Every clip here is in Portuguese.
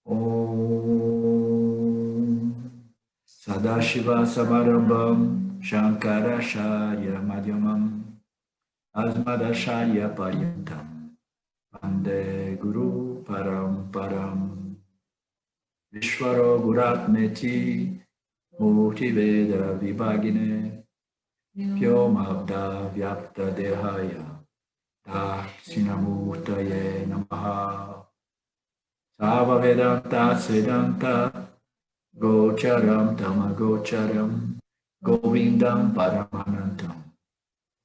Om Sadashiva Samarambam Shankaracharya Madhyamam Asmadacharya Paryantam Vande Guru Paramparam Vishvaro Guratmeti Murtiveda Vibhagine Vyomabda Vyapta Dehaya Dakshinamurtaye Namaha Sava Vedanta Siddhanta Gocharam Tamagocharam Govindam Paramanantam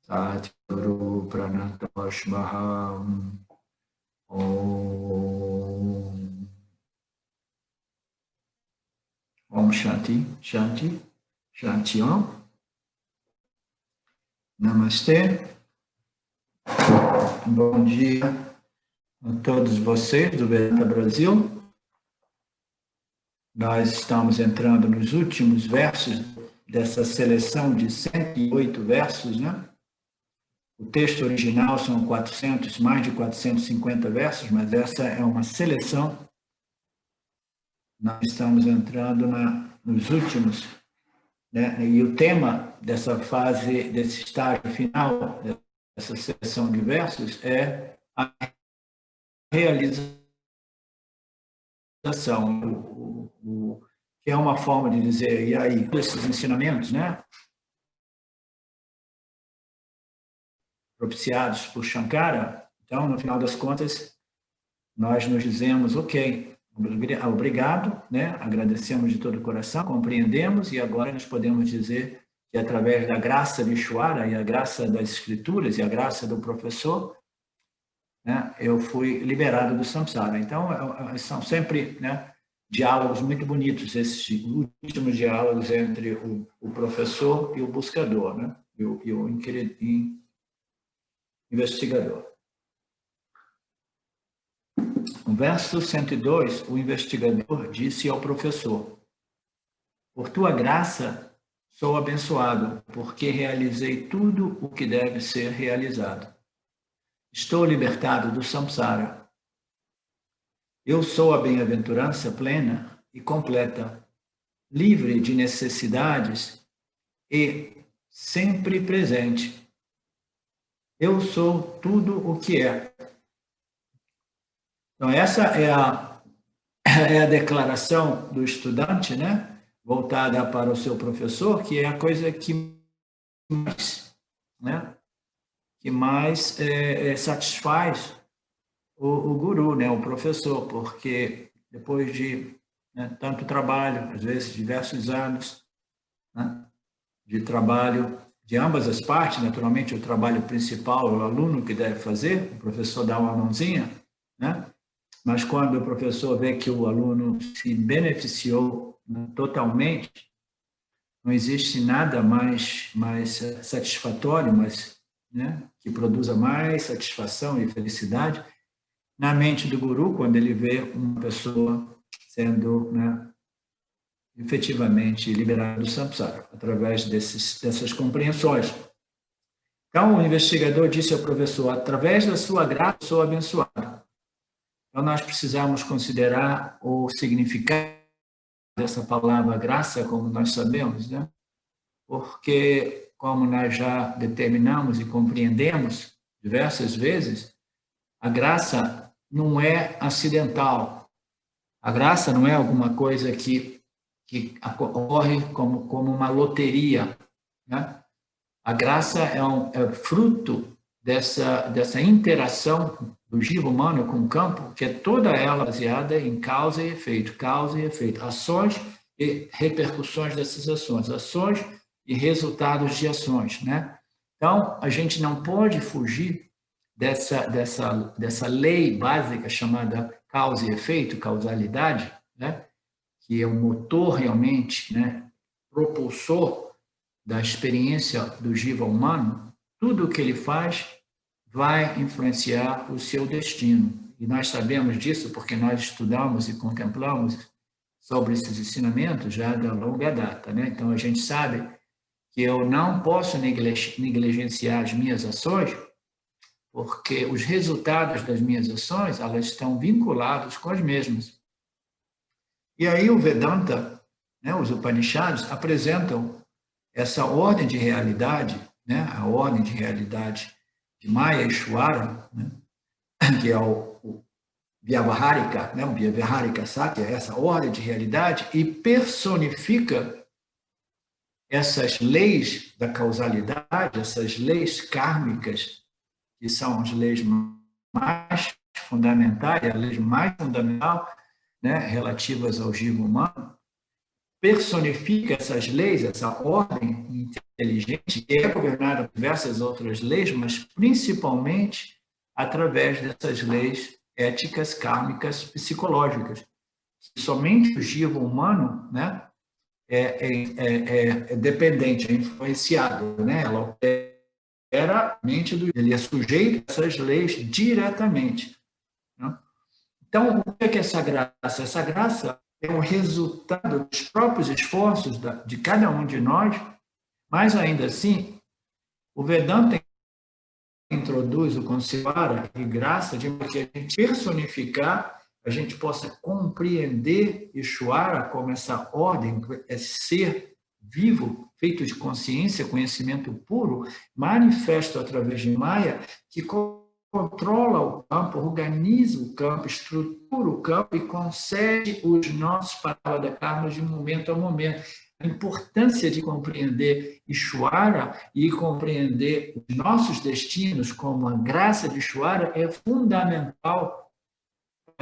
Satguru Pranatavashmaham Om Om Shanti Shanti Shanti Om Namastê. Bom dia a todos vocês do Vedanta Brasil. Nós estamos entrando nos últimos versos dessa seleção de 108 versos, né? O texto original são 400, mais de 450 versos, mas essa é uma seleção. Nós estamos entrando nos últimos, né? E o tema dessa fase, desse estágio final, dessa seleção de versos, é a realização, que é uma forma de dizer, e aí, esses ensinamentos, né, propiciados por Shankara, então, no final das contas, nós nos dizemos, ok, obrigado, né, agradecemos de todo o coração, compreendemos, e agora nós podemos dizer que através da graça de Ishvara e a graça das escrituras e a graça do professor, né, eu fui liberado do samsara. Então, são sempre, né, diálogos muito bonitos, esses últimos diálogos entre o professor e o buscador, né, e o investigador. No verso 102, o investigador disse ao professor: por tua graça sou abençoado, porque realizei tudo o que deve ser realizado. Estou libertado do samsara. Eu sou a bem-aventurança plena e completa, livre de necessidades e sempre presente. Eu sou tudo o que é. Então, essa é a declaração do estudante, né? Voltada para o seu professor, que é a coisa que mais, né? Que mais satisfaz o guru, né? O professor, porque depois de, né, tanto trabalho, às vezes diversos anos, né, de trabalho de ambas as partes, naturalmente o trabalho principal é o aluno que deve fazer, o professor dá uma mãozinha, né? Mas quando o professor vê que o aluno se beneficiou, né, totalmente, não existe nada mais satisfatório, né, que produza mais satisfação e felicidade na mente do guru quando ele vê uma pessoa sendo, né, efetivamente liberada do samsara, através dessas compreensões. Então, o investigador disse ao professor: através da sua graça, sou abençoado. Então, nós precisamos considerar o significado dessa palavra graça, como nós sabemos, né? Porque, como nós já determinamos e compreendemos diversas vezes, a graça não é acidental. A graça não é alguma coisa que ocorre como uma loteria, né? A graça é fruto dessa interação do jiva humano com o campo, que é toda ela baseada em causa e efeito, ações e repercussões dessas ações e resultados de ações, né? Então, a gente não pode fugir dessa lei básica chamada causa e efeito, causalidade, né? Que é o motor realmente, né, propulsor da experiência do jiva humano. Tudo o que ele faz vai influenciar o seu destino. E nós sabemos disso porque nós estudamos e contemplamos sobre esses ensinamentos já da longa data, né? Então, a gente sabe que eu não posso negligenciar as minhas ações, porque os resultados das minhas ações, elas estão vinculados com as mesmas. E aí o Vedanta, né, os Upanishads, apresentam essa ordem de realidade, né, a ordem de realidade de Maya e Ishvara, né, que é o Vyavaharika, né, o Vyavaharika Satya, essa ordem de realidade, e personifica essas leis da causalidade, essas leis kármicas, que são as leis mais fundamentais, a lei mais fundamental, né, relativas ao jiva humano, personifica essas leis, essa ordem inteligente, que é governada por diversas outras leis, mas principalmente através dessas leis éticas, kármicas, psicológicas. Somente o jiva humano, né, é dependente, é influenciado, né? Ela opera a mente do ele é sujeito a essas leis diretamente. Né? Então, o que é essa graça? Essa graça é um resultado dos próprios esforços de cada um de nós, mas ainda assim, o Vedanta introduz o conceito de graça de que a gente personificar, a gente possa compreender Ishvara como essa ordem, esse ser vivo, feito de consciência, conhecimento puro, manifesto através de Maya, que controla o campo, organiza o campo, estrutura o campo e concede os nossos paradharmas de momento a momento. A importância de compreender Ishvara e compreender os nossos destinos como a graça de Ishvara é fundamental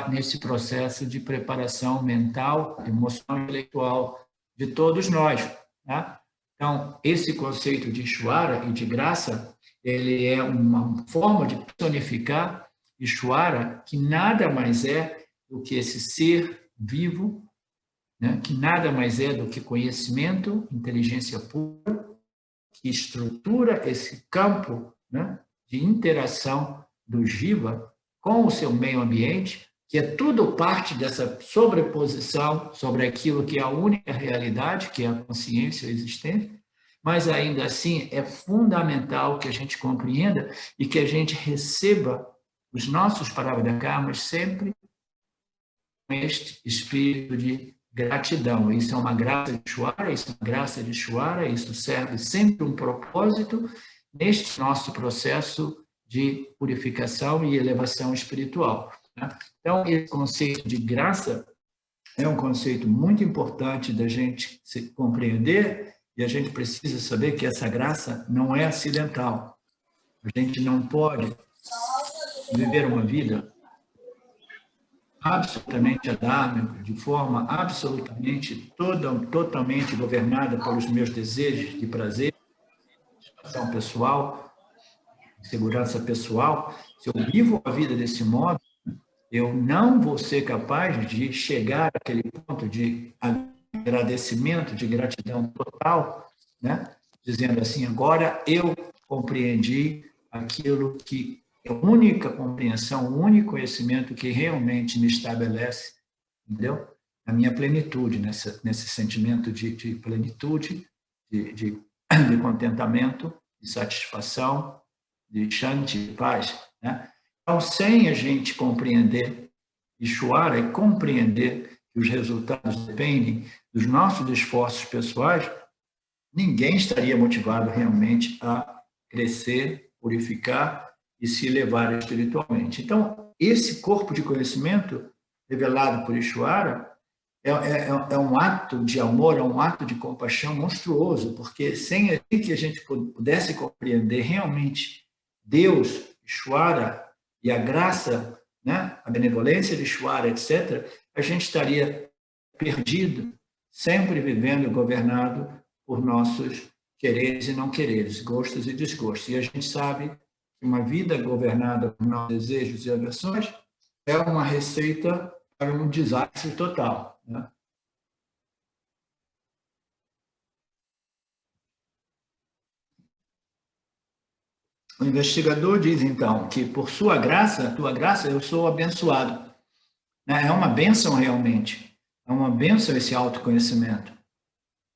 nesse processo de preparação mental, emocional e intelectual de todos nós. Tá? Então, esse conceito de Ishvara e de graça, ele é uma forma de personificar Ishvara, que nada mais é do que esse ser vivo, né? Que nada mais é do que conhecimento, inteligência pura, que estrutura esse campo, né, de interação do jiva com o seu meio ambiente, que é tudo parte dessa sobreposição sobre aquilo que é a única realidade, que é a consciência existente, mas ainda assim é fundamental que a gente compreenda e que a gente receba os nossos paradharmas sempre com este espírito de gratidão. Isso é uma graça de Ishvara, isso é uma graça de Ishvara, isso serve sempre um propósito neste nosso processo de purificação e elevação espiritual. Então, esse conceito de graça é um conceito muito importante da gente se compreender e a gente precisa saber que essa graça não é acidental. A gente não pode viver uma vida absolutamente adármica, de forma absolutamente, totalmente governada pelos meus desejos de prazer, satisfação pessoal, segurança pessoal. Se eu vivo a vida desse modo, eu não vou ser capaz de chegar àquele ponto de agradecimento, de gratidão total, né? Dizendo assim, agora eu compreendi aquilo que é a única compreensão, o único conhecimento que realmente me estabelece, entendeu? A minha plenitude, nesse sentimento de plenitude, de contentamento, de satisfação, de shanti, de paz, né? Então, sem a gente compreender Ishvara e compreender que os resultados dependem dos nossos esforços pessoais, ninguém estaria motivado realmente a crescer, purificar e se elevar espiritualmente. Então, esse corpo de conhecimento revelado por Ishvara é um ato de amor, é um ato de compaixão monstruoso, porque sem que a gente pudesse compreender realmente Deus, Ishvara, e a graça, né, a benevolência de Ishvara, etc., a gente estaria perdido, sempre vivendo e governado por nossos quereres e não quereres, gostos e desgostos. E a gente sabe que uma vida governada por nossos desejos e aversões é uma receita para um desastre total, né? O investigador diz, então, que por sua graça, eu sou abençoado. É uma bênção realmente. É uma bênção esse autoconhecimento.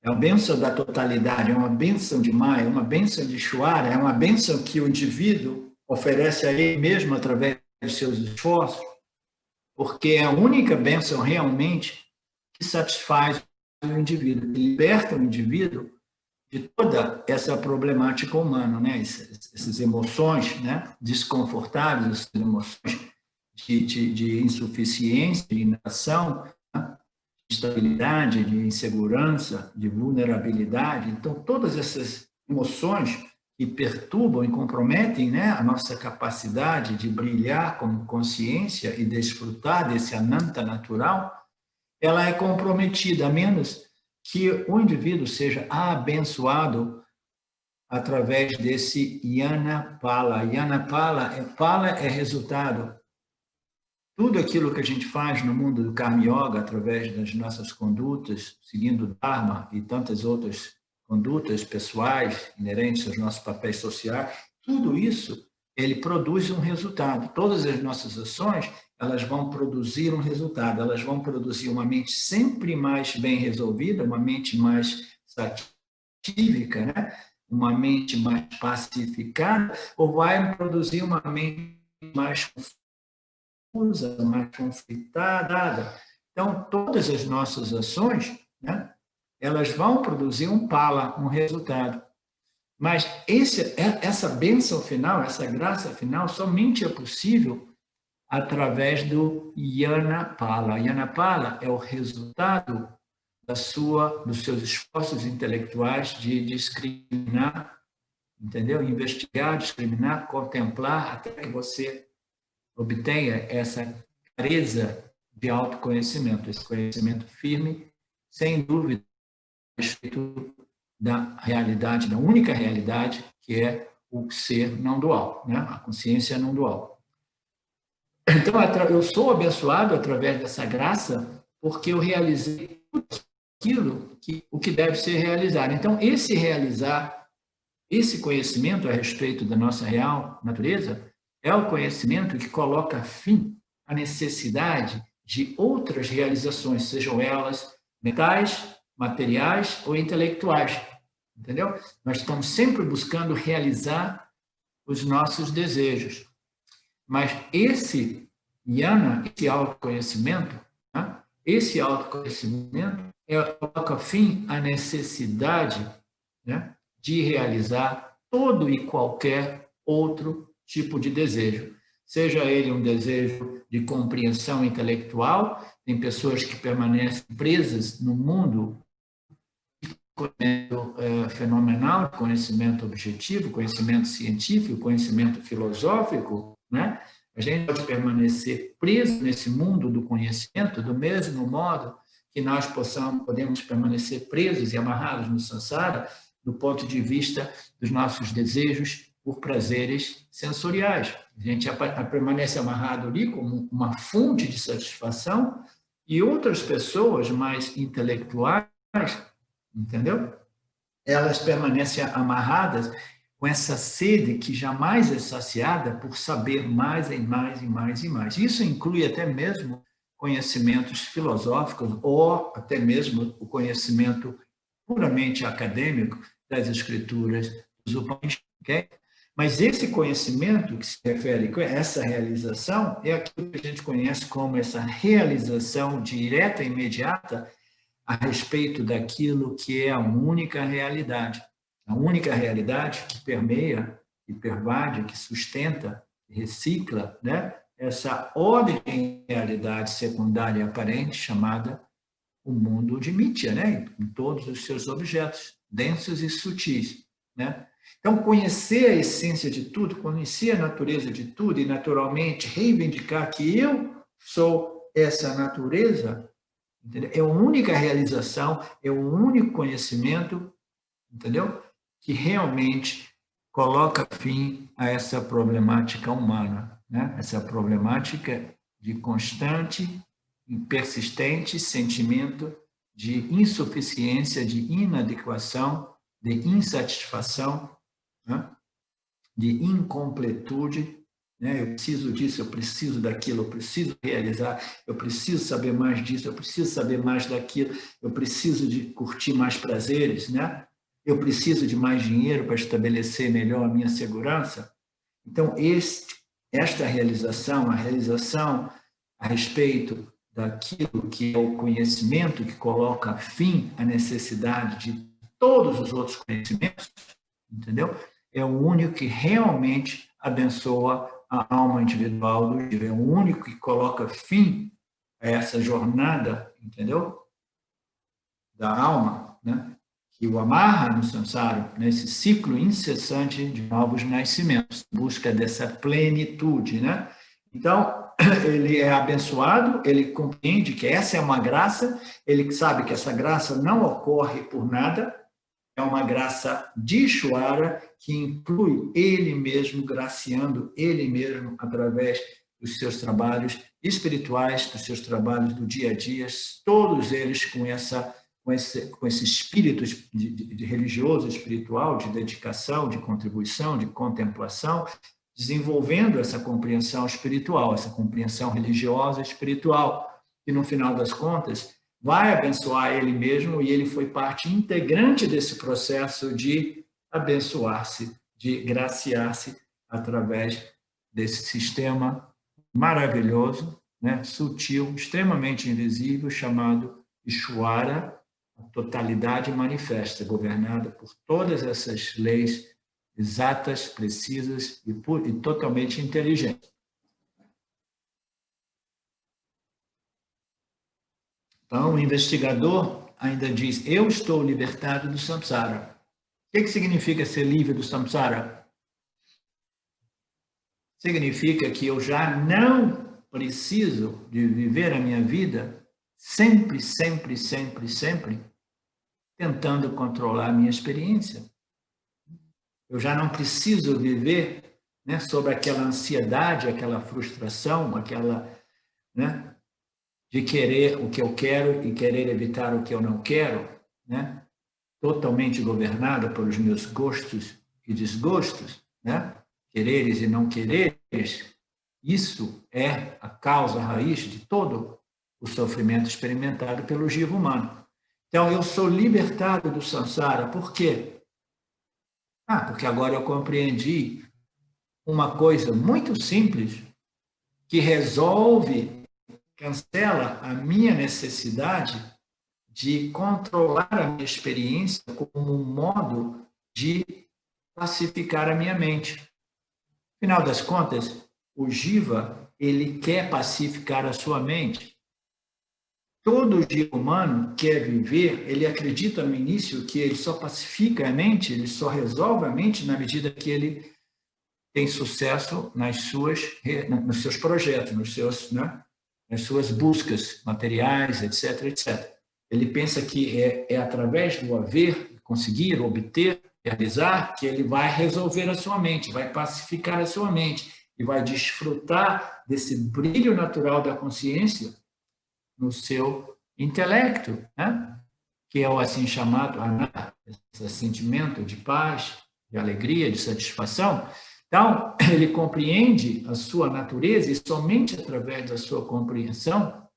É uma bênção da totalidade, é uma bênção de Maya, é uma bênção de Ishvara, é uma bênção que o indivíduo oferece a ele mesmo através dos seus esforços, porque é a única bênção realmente satisfaz o indivíduo, liberta o indivíduo de toda essa problemática humana, né? Essas emoções, né? Desconfortáveis, essas emoções de insuficiência, de inação, né? De instabilidade, de insegurança, de vulnerabilidade. Então, todas essas emoções que perturbam e comprometem, né, a nossa capacidade de brilhar como consciência e desfrutar desse ananta natural, ela é comprometida, a menos que o indivíduo seja abençoado através desse Yana Pala. Yana Pala é resultado. Tudo aquilo que a gente faz no mundo do Karma Yoga, através das nossas condutas, seguindo o Dharma e tantas outras condutas pessoais, inerentes aos nossos papéis sociais, tudo isso, ele produz um resultado. Todas as nossas ações, elas vão produzir um resultado, elas vão produzir uma mente sempre mais bem resolvida, uma mente mais satírica, né? Uma mente mais pacificada, ou vai produzir uma mente mais confusa, mais conflitada. Então, todas as nossas ações, né, elas vão produzir um pala, um resultado. Mas essa bênção final, essa graça final, somente é possível através do Yana Pala. Yana Pala é o resultado dos seus esforços intelectuais de discriminar, entendeu? Investigar, discriminar, contemplar, até que você obtenha essa clareza de autoconhecimento, esse conhecimento firme, sem dúvida, a respeito da realidade, da única realidade, que é o ser não dual, né? A consciência não dual. Então, eu sou abençoado através dessa graça, porque eu realizei o que deve ser realizado. Então, esse conhecimento a respeito da nossa real natureza, é o conhecimento que coloca fim à necessidade de outras realizações, sejam elas mentais, materiais ou intelectuais. Entendeu? Nós estamos sempre buscando realizar os nossos desejos. Mas esse Yana, esse autoconhecimento, né? Esse autoconhecimento coloca fim à necessidade, né, de realizar todo e qualquer outro tipo de desejo. Seja ele um desejo de compreensão intelectual, tem pessoas que permanecem presas no mundo conhecimento fenomenal, conhecimento objetivo, conhecimento científico, conhecimento filosófico, né? A gente pode permanecer preso nesse mundo do conhecimento do mesmo modo que nós podemos permanecer presos e amarrados no samsara do ponto de vista dos nossos desejos por prazeres sensoriais. A gente permanece amarrado ali como uma fonte de satisfação e outras pessoas mais intelectuais, entendeu? Elas permanecem amarradas com essa sede que jamais é saciada por saber mais e mais e mais e mais. Isso inclui até mesmo conhecimentos filosóficos ou até mesmo o conhecimento puramente acadêmico das escrituras dos Upanishads, ok? Mas esse conhecimento que se refere a essa realização é aquilo que a gente conhece como essa realização direta e imediata a respeito daquilo que é a única realidade. A única realidade que permeia, que pervade, que sustenta, que recicla, né? Essa ordem de realidade secundária e aparente chamada o mundo de Mithya, né? Em todos os seus objetos, densos e sutis, né? Então, conhecer a essência de tudo, conhecer a natureza de tudo e, naturalmente, reivindicar que eu sou essa natureza, entendeu? É a única realização, é o único conhecimento, entendeu? Que realmente coloca fim a essa problemática humana, né? Essa problemática de constante e persistente sentimento de insuficiência, de inadequação, de insatisfação, né? De incompletude, né? Eu preciso disso, eu preciso daquilo, eu preciso realizar, eu preciso saber mais disso, eu preciso saber mais daquilo, eu preciso de curtir mais prazeres, né? Eu preciso de mais dinheiro para estabelecer melhor a minha segurança. Então, esta realização, a realização a respeito daquilo que é o conhecimento que coloca fim à necessidade de todos os outros conhecimentos, entendeu? É o único que realmente abençoa a alma individual do Jiva, é o único que coloca fim a essa jornada, entendeu? Da alma, né? Que o amarra no samsara, nesse ciclo incessante de novos nascimentos, busca dessa plenitude, né? Então, ele é abençoado, ele compreende que essa é uma graça, ele sabe que essa graça não ocorre por nada, é uma graça de Ishvara que inclui ele mesmo, graciando ele mesmo através dos seus trabalhos espirituais, dos seus trabalhos do dia a dia, todos eles com esse espírito de religioso, espiritual, de dedicação, de contribuição, de contemplação, desenvolvendo essa compreensão espiritual, essa compreensão religiosa espiritual, que no final das contas vai abençoar ele mesmo, e ele foi parte integrante desse processo de abençoar-se, de graciar-se através desse sistema maravilhoso, né, sutil, extremamente invisível, chamado Ishvara, a totalidade manifesta, governada por todas essas leis exatas, precisas e totalmente inteligentes. Então, o investigador ainda diz, eu estou libertado do samsara. O que significa ser livre do samsara? Significa que eu já não preciso de viver a minha vida sempre, sempre, sempre, sempre tentando controlar a minha experiência. Eu já não preciso viver, né, sobre aquela ansiedade, aquela frustração, aquela, né, de querer o que eu quero e querer evitar o que eu não quero, né? Totalmente governada pelos meus gostos e desgostos, né? Quereres e não quereres, isso é a causa raiz de todo o sofrimento experimentado pelo jiva humano. Então, eu sou libertado do samsara, por quê? Porque agora eu compreendi uma coisa muito simples que resolve, cancela a minha necessidade de controlar a minha experiência como um modo de pacificar a minha mente. Afinal das contas, o jiva, ele quer pacificar a sua mente. Todo jiva humano quer viver, ele acredita no início que ele só pacifica a mente, ele só resolve a mente na medida que ele tem sucesso nos seus projetos, né, nas suas buscas materiais, etc, etc. Ele pensa que é através do haver, conseguir, obter, realizar, que ele vai resolver a sua mente, vai pacificar a sua mente e vai desfrutar desse brilho natural da consciência no seu intelecto, né? Que é o assim chamado esse sentimento de paz, de alegria, de satisfação. Então, ele compreende a sua natureza e somente através da sua compreensão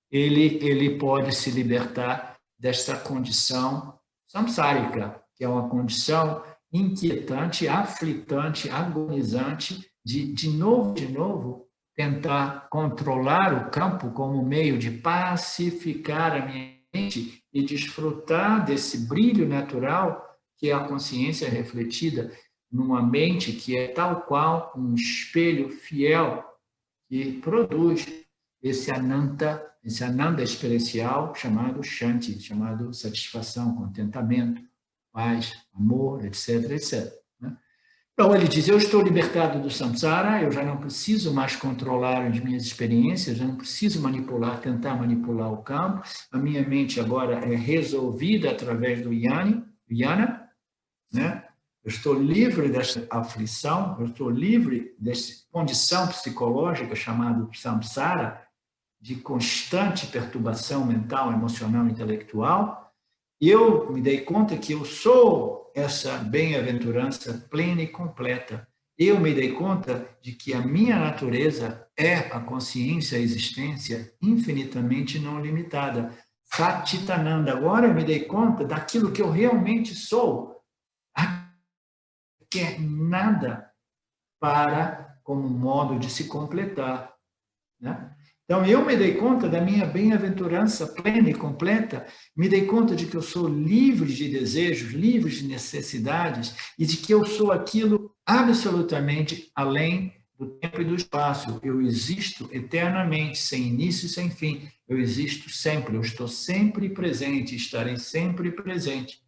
ele pode se libertar desta condição samsárica, que é uma condição inquietante, aflitante, agonizante, de novo, tentar controlar o campo como meio de pacificar a minha mente e desfrutar desse brilho natural que é a consciência refletida numa mente que é tal qual um espelho fiel que produz esse ananda experiencial chamado Shanti, chamado satisfação, contentamento, paz, amor, etc, etc. Então, ele diz, eu estou libertado do samsara, eu já não preciso mais controlar as minhas experiências, eu não preciso tentar manipular o campo, a minha mente agora é resolvida através do jnana, né? Eu estou livre dessa aflição, eu estou livre dessa condição psicológica chamada samsara, de constante perturbação mental, emocional, intelectual, e eu me dei conta que eu sou essa bem-aventurança plena e completa. Eu me dei conta de que a minha natureza é a consciência, a existência infinitamente não limitada. Satitananda. Agora eu me dei conta daquilo que eu realmente sou. Não quer nada para como modo de se completar, né? Então, eu me dei conta da minha bem-aventurança plena e completa, me dei conta de que eu sou livre de desejos, livre de necessidades, e de que eu sou aquilo absolutamente além do tempo e do espaço. Eu existo eternamente, sem início e sem fim. Eu existo sempre, eu estou sempre presente, estarei sempre presente.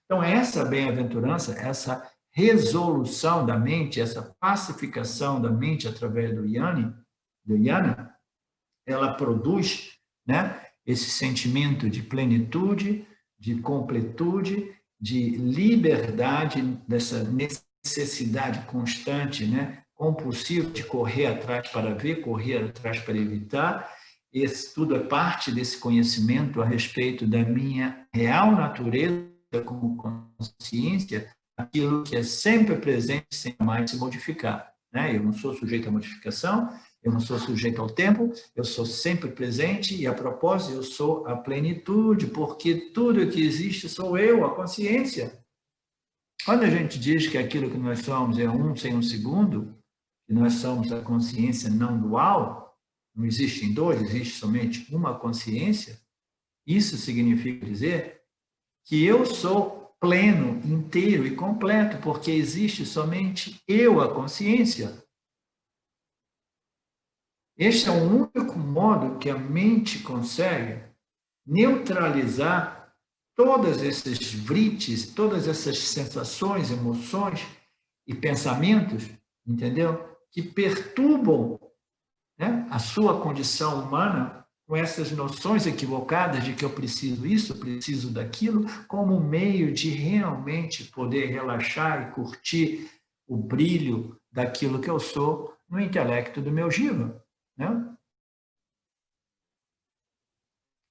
Então, essa bem-aventurança, essa resolução da mente, essa pacificação da mente através do yana, ela produz, né, esse sentimento de plenitude, de completude, de liberdade, dessa necessidade constante, né, compulsiva de correr atrás para ver, correr atrás para evitar. Isso tudo é parte desse conhecimento a respeito da minha real natureza como consciência, aquilo que é sempre presente sem mais se modificar, né? Eu não sou sujeito à modificação, eu não sou sujeito ao tempo, eu sou sempre presente e, a propósito, eu sou a plenitude, porque tudo que existe sou eu, a consciência. Quando a gente diz que aquilo que nós somos é um sem um segundo, que nós somos a consciência não dual, não existem dois, existe somente uma consciência, isso significa dizer que eu sou pleno, inteiro e completo, porque existe somente eu, a consciência. Este é o único modo que a mente consegue neutralizar todas esses vrites, todas essas sensações, emoções e pensamentos, entendeu? Que perturbam, né, a sua condição humana com essas noções equivocadas de que eu preciso isso, eu preciso daquilo, como meio de realmente poder relaxar e curtir o brilho daquilo que eu sou no intelecto do meu jiva, né?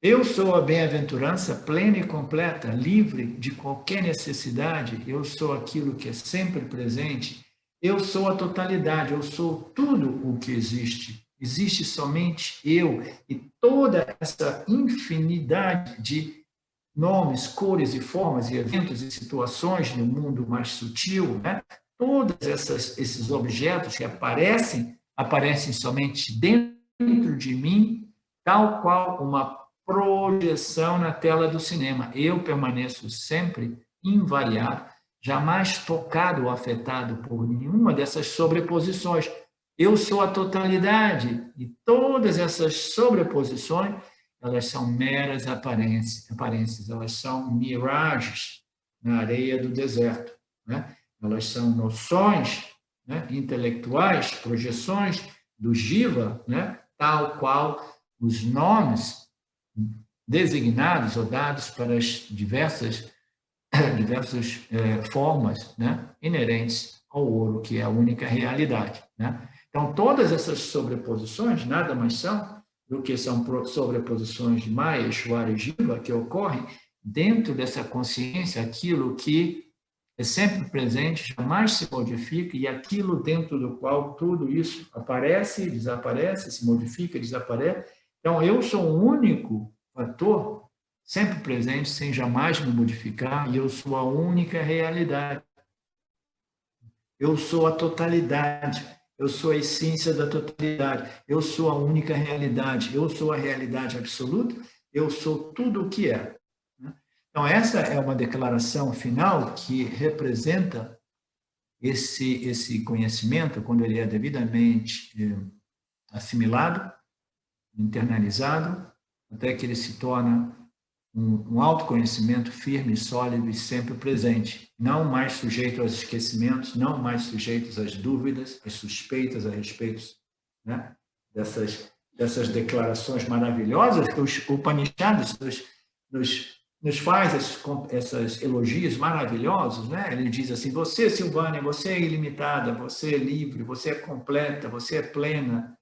Eu sou a bem-aventurança plena e completa, livre de qualquer necessidade. Eu sou aquilo que é sempre presente. Eu sou a totalidade, eu sou tudo o que existe. Existe somente eu e toda essa infinidade de nomes, cores e formas e eventos e situações no mundo mais sutil, né? Todos esses objetos que aparecem somente dentro de mim, tal qual uma projeção na tela do cinema. Eu permaneço sempre invariado, jamais tocado ou afetado por nenhuma dessas sobreposições. Eu sou a totalidade e todas essas sobreposições, elas são meras aparências, elas são mirages na areia do deserto, né? Elas são noções, né, intelectuais, projeções do jiva, né, tal qual os nomes designados ou dados para as diversas formas, né, inerentes ao ouro, que é a única realidade, né? Então, todas essas sobreposições nada mais são do que são sobreposições de Maya, Ishvara e Jiva que ocorrem dentro dessa consciência, aquilo que é sempre presente, jamais se modifica, e aquilo dentro do qual tudo isso aparece, desaparece, se modifica, desaparece. Então, eu sou o único fator sempre presente, sem jamais me modificar, e eu sou a única realidade. Eu sou a totalidade, eu sou a essência da totalidade, eu sou a única realidade, eu sou a realidade absoluta, eu sou tudo o que é. Então, essa é uma declaração final que representa esse conhecimento, quando ele é devidamente assimilado, internalizado, até que ele se torna um autoconhecimento firme, sólido e sempre presente, não mais sujeito aos esquecimentos, não mais sujeito às dúvidas, às suspeitas a respeito, né, dessas declarações maravilhosas que os Upanishads nos faz esses elogios maravilhosos, né? Ele diz assim: você, Silvânia, você é ilimitada, você é livre, você é completa, você é plena,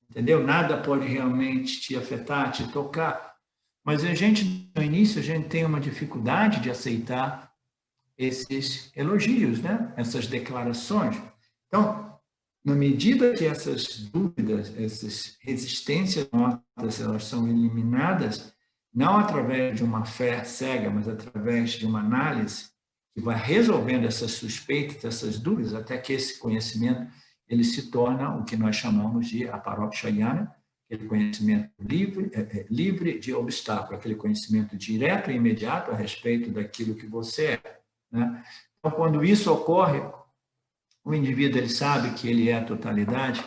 entendeu? Nada pode realmente te afetar, te tocar. Mas a gente, no início, a gente tem uma dificuldade de aceitar esses elogios, né? Essas declarações. Então, na medida que essas dúvidas, essas resistências nossas, elas são eliminadas, não através de uma fé cega, mas através de uma análise que vai resolvendo essas suspeitas, essas dúvidas, até que esse conhecimento ele se torna o que nós chamamos de aparokshayana, aquele conhecimento livre de obstáculo, aquele conhecimento direto e imediato a respeito daquilo que você é, né? Então, quando isso ocorre, o indivíduo ele sabe que ele é a totalidade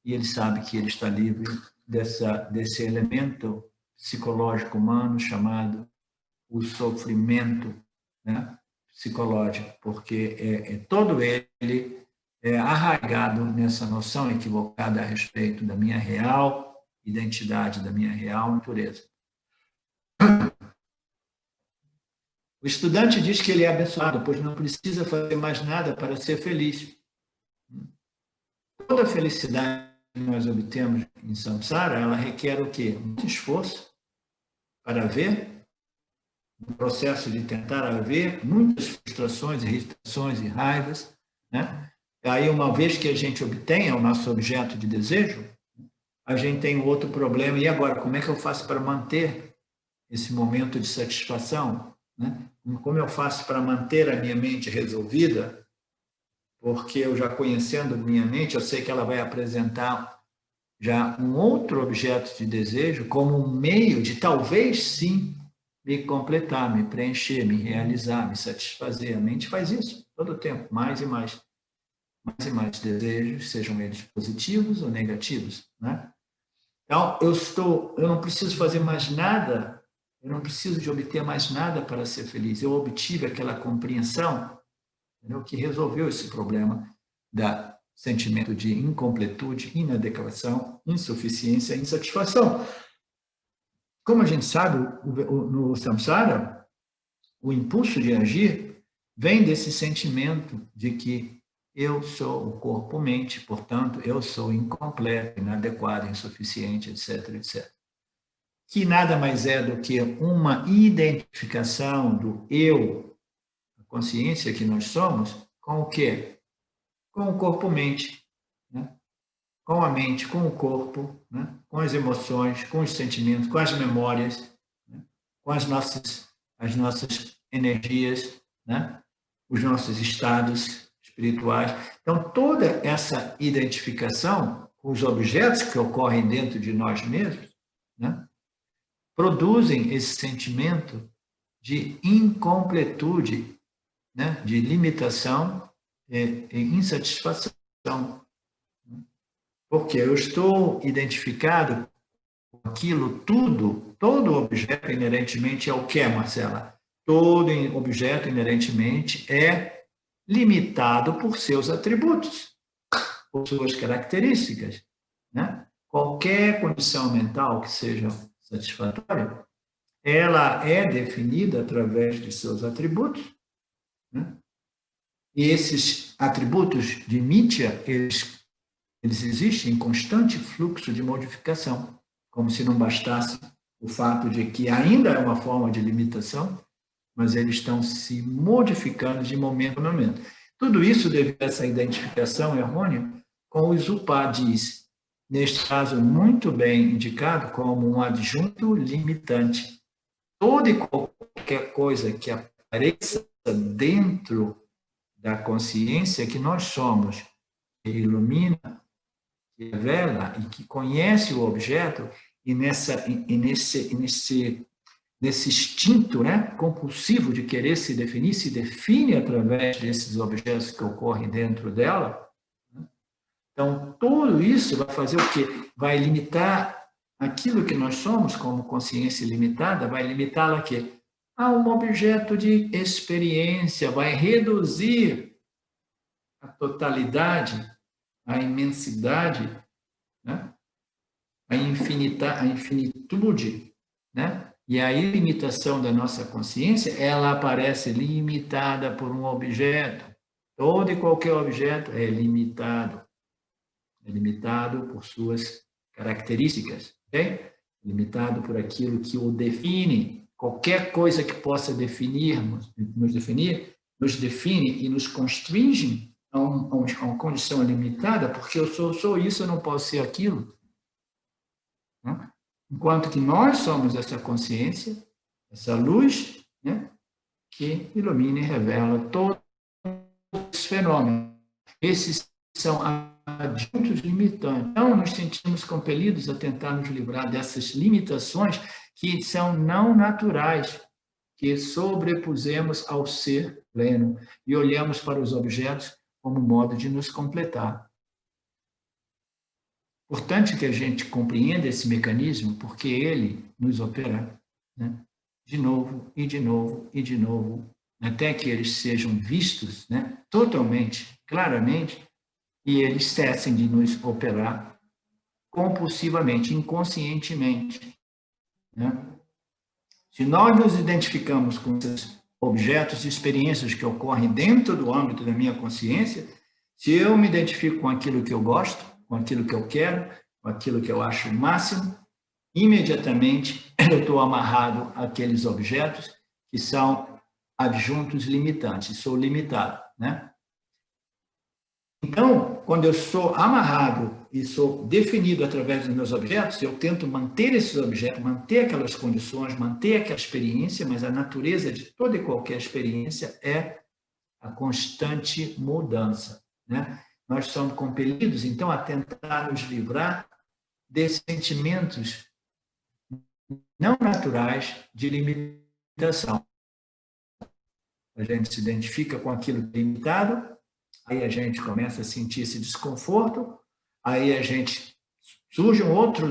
e ele sabe que ele está livre desse elemento psicológico humano chamado o sofrimento, né, psicológico, porque todo ele é arraigado nessa noção equivocada a respeito da minha real identidade, da minha real natureza. O estudante diz que ele é abençoado, pois não precisa fazer mais nada para ser feliz. Toda a felicidade que nós obtemos em samsara, ela requer o quê? Muito esforço para haver, no processo de tentar haver, muitas frustrações, irritações e raivas, né? Aí, uma vez que a gente obtenha o nosso objeto de desejo, a gente tem outro problema. E agora, como é que eu faço para manter esse momento de satisfação, né? Como eu faço para manter a minha mente resolvida? Porque eu já conhecendo minha mente, eu sei que ela vai apresentar já um outro objeto de desejo como um meio de talvez sim me completar, me preencher, me realizar, me satisfazer. A mente faz isso todo o tempo, mais e mais desejos, sejam eles positivos ou negativos, né? Então, eu não preciso fazer mais nada, eu não preciso de obter mais nada para ser feliz. Eu obtive aquela compreensão, entendeu? Que resolveu esse problema da sentimento de incompletude, inadequação, insuficiência, insatisfação. Como a gente sabe, no samsara, o impulso de agir vem desse sentimento de que eu sou o corpo-mente, portanto, eu sou incompleto, inadequado, insuficiente, etc, etc. Que nada mais é do que uma identificação do eu, a consciência que nós somos, com o quê? Com o corpo-mente, né? Com a mente, com o corpo, né? Com as emoções, com os sentimentos, com as memórias, né? Com as nossas energias, né? Os nossos estados espirituais. Então, toda essa identificação com os objetos que ocorrem dentro de nós mesmos, né? Produzem esse sentimento de incompletude, né? De limitação e insatisfação. Porque eu estou identificado com aquilo tudo, todo objeto inerentemente é o que, Marcela? Todo objeto inerentemente é limitado por seus atributos, por suas características, né? Qualquer condição mental que seja satisfatória, ela é definida através de seus atributos, né? E esses atributos de Nitya, eles existem em constante fluxo de modificação, como se não bastasse o fato de que ainda é uma forma de limitação, mas eles estão se modificando de momento a momento. Tudo isso devido a essa identificação errônea com os upadis, neste caso muito bem indicado como um adjunto limitante. Toda e qualquer coisa que apareça dentro da consciência que nós somos, que ilumina, que revela e que conhece o objeto, e nesse instinto, né, compulsivo de querer se definir, se define através desses objetos que ocorrem dentro dela. Então, tudo isso vai fazer o quê? Vai limitar aquilo que nós somos como consciência limitada, vai limitá-la a quê? A um objeto de experiência, vai reduzir a totalidade, a imensidade, né? A infinitude, né? E a ilimitação da nossa consciência, ela aparece limitada por um objeto. Todo e qualquer objeto é limitado por suas características, ok? Limitado por aquilo que o define. Qualquer coisa que possa nos define e nos constringe a uma condição limitada, porque eu sou isso, eu não posso ser aquilo. Né? Enquanto que nós somos essa consciência, essa luz, né, que ilumina e revela todos os fenômenos. Esses são adjuntos limitantes. Então, nos sentimos compelidos a tentar nos livrar dessas limitações que são não naturais, que sobrepusemos ao ser pleno e olhamos para os objetos como modo de nos completar. Importante que a gente compreenda esse mecanismo, porque ele nos opera, né? De novo, e de novo, e de novo, até que eles sejam vistos, né? Totalmente, claramente, e eles cessem de nos operar compulsivamente, inconscientemente, né? Se nós nos identificamos com esses objetos e experiências que ocorrem dentro do âmbito da minha consciência, se eu me identifico com aquilo que eu gosto, com aquilo que eu quero, com aquilo que eu acho o máximo, imediatamente eu estou amarrado àqueles objetos que são adjuntos limitantes, sou limitado, né? Então, quando eu sou amarrado e sou definido através dos meus objetos, eu tento manter esses objetos, manter aquelas condições, manter aquela experiência, mas a natureza de toda e qualquer experiência é a constante mudança, né? Nós somos compelidos, então, a tentar nos livrar desses sentimentos não naturais de limitação. A gente se identifica com aquilo limitado, aí a gente começa a sentir esse desconforto, aí a gente surge um outro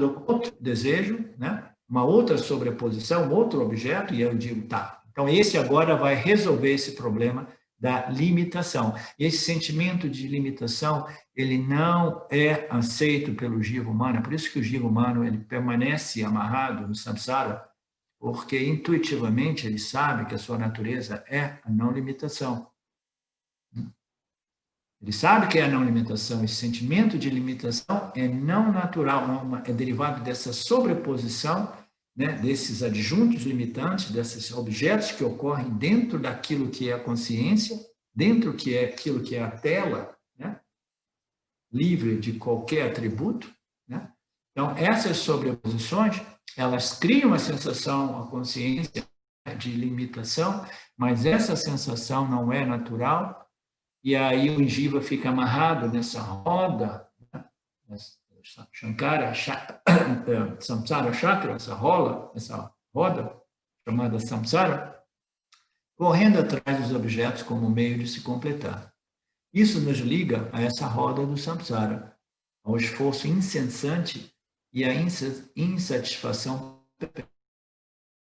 desejo, né? Uma outra sobreposição, um outro objeto, e eu digo, tá, então esse agora vai resolver esse problema da limitação. Esse sentimento de limitação, ele não é aceito pelo jiva humano, é por isso que o jiva humano ele permanece amarrado no samsara, porque intuitivamente ele sabe que a sua natureza é a não limitação. Ele sabe que é a não limitação, esse sentimento de limitação é não natural, é derivado dessa sobreposição, né, desses adjuntos limitantes, desses objetos que ocorrem dentro daquilo que é a consciência, dentro que é aquilo que é a tela, né, livre de qualquer atributo, né? Então, essas sobreposições, elas criam a sensação, a consciência de limitação, mas essa sensação não é natural, e aí o jiva fica amarrado nessa roda, né? Shankara, samsara chakra, essa roda chamada samsara, correndo atrás dos objetos como meio de se completar. Isso nos liga a essa roda do samsara, ao esforço incessante e à insatisfação perpétua.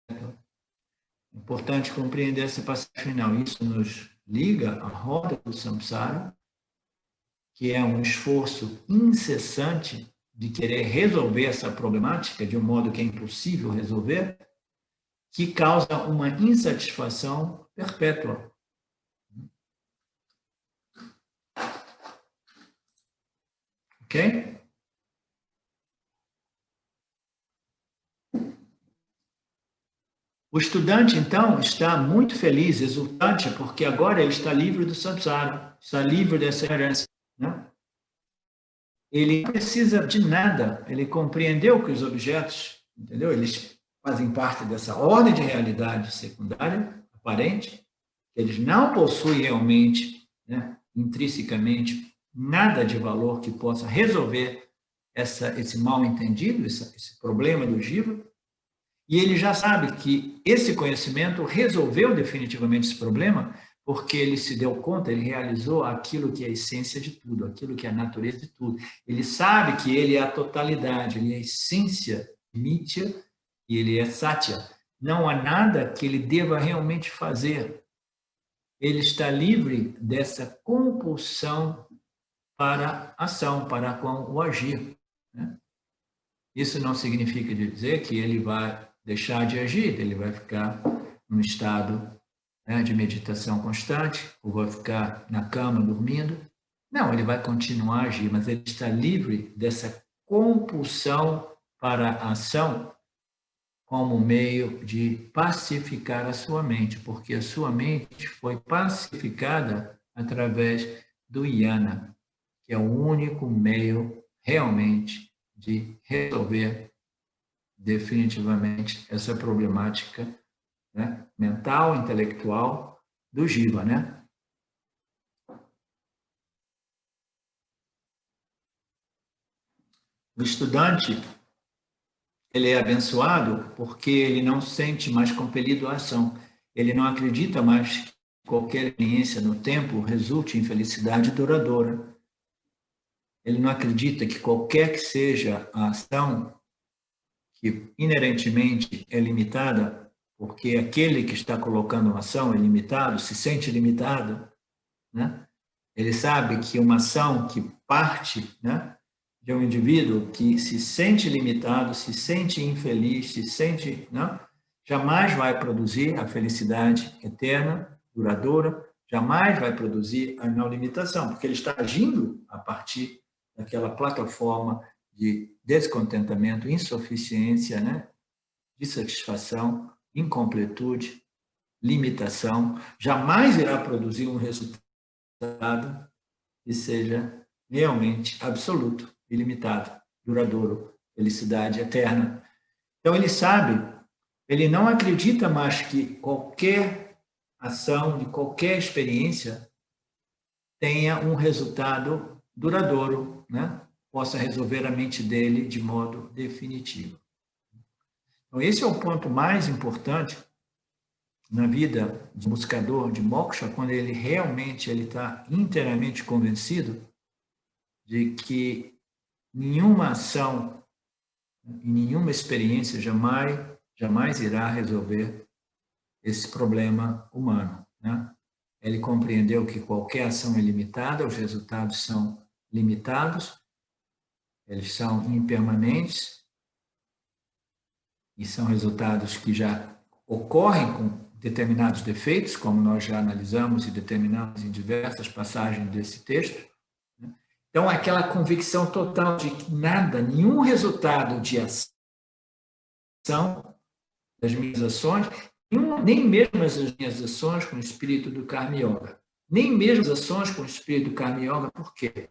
É importante compreender essa passagem final. Isso nos liga à roda do samsara, que é um esforço incessante de querer resolver essa problemática de um modo que é impossível resolver, que causa uma insatisfação perpétua. Ok? O estudante, então, está muito feliz, exultante, porque agora ele está livre do samsara, está livre dessa herança, né? Ele não precisa de nada, ele compreendeu que os objetos, entendeu? Eles fazem parte dessa ordem de realidade secundária, aparente, eles não possuem realmente, né, intrinsecamente, nada de valor que possa resolver esse mal-entendido, esse problema do jiva, e ele já sabe que esse conhecimento resolveu definitivamente esse problema, porque ele se deu conta, ele realizou aquilo que é a essência de tudo, aquilo que é a natureza de tudo. Ele sabe que ele é a totalidade, ele é a essência nitya e ele é satya. Não há nada que ele deva realmente fazer. Ele está livre dessa compulsão para a ação, para com o agir, né? Isso não significa dizer que ele vai deixar de agir, ele vai ficar num estado, né, de meditação constante, ou vai ficar na cama dormindo. Não, ele vai continuar a agir, mas ele está livre dessa compulsão para a ação como meio de pacificar a sua mente, porque a sua mente foi pacificada através do yana, que é o único meio realmente de resolver definitivamente essa problemática, né, mental, intelectual do jiva, né? O estudante, ele é abençoado porque ele não se sente mais compelido à ação. Ele não acredita mais que qualquer experiência no tempo resulte em felicidade duradoura. Ele não acredita que qualquer que seja a ação, que inerentemente é limitada, porque aquele que está colocando uma ação é limitado, se sente limitado, né? Ele sabe que uma ação que parte, né, de um indivíduo que se sente limitado, se sente infeliz, se sente, né, jamais vai produzir a felicidade eterna, duradoura, jamais vai produzir a não limitação, porque ele está agindo a partir daquela plataforma de descontentamento, insuficiência, né, dissatisfação, incompletude, limitação, jamais irá produzir um resultado que seja realmente absoluto, ilimitado, duradouro, felicidade eterna. Então, ele sabe, ele não acredita mais que qualquer ação, de qualquer experiência, tenha um resultado duradouro, né? Possa resolver a mente dele de modo definitivo. Então, esse é o ponto mais importante na vida de buscador de moksha, quando ele realmente está inteiramente convencido de que nenhuma ação e nenhuma experiência jamais irá resolver esse problema humano, né? Ele compreendeu que qualquer ação é limitada, os resultados são limitados, eles são impermanentes e são resultados que já ocorrem com determinados defeitos, como nós já analisamos e determinamos em diversas passagens desse texto. Então, aquela convicção total de que nada, nenhum resultado de ação das minhas ações, nem mesmo as minhas ações com o espírito do Karma Yoga, nem mesmo as ações com o espírito do Karma Yoga, por quê?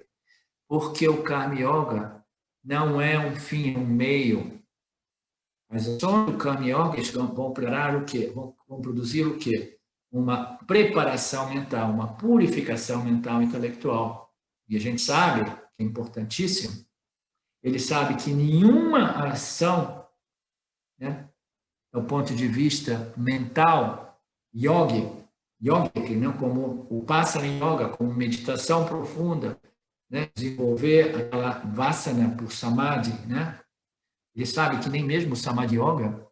Porque o Karma Yoga não é um fim, é um meio. As ações do Karma Yoga vão preparar o quê? Vão produzir o quê? Uma preparação mental, uma purificação mental e intelectual. E a gente sabe, que é importantíssimo, ele sabe que nenhuma ação, né, do ponto de vista mental, yogic, né, como o Passana Yoga, como meditação profunda, né, desenvolver aquela Vassana por Samadhi, né, ele sabe que nem mesmo o Samadhi Yoga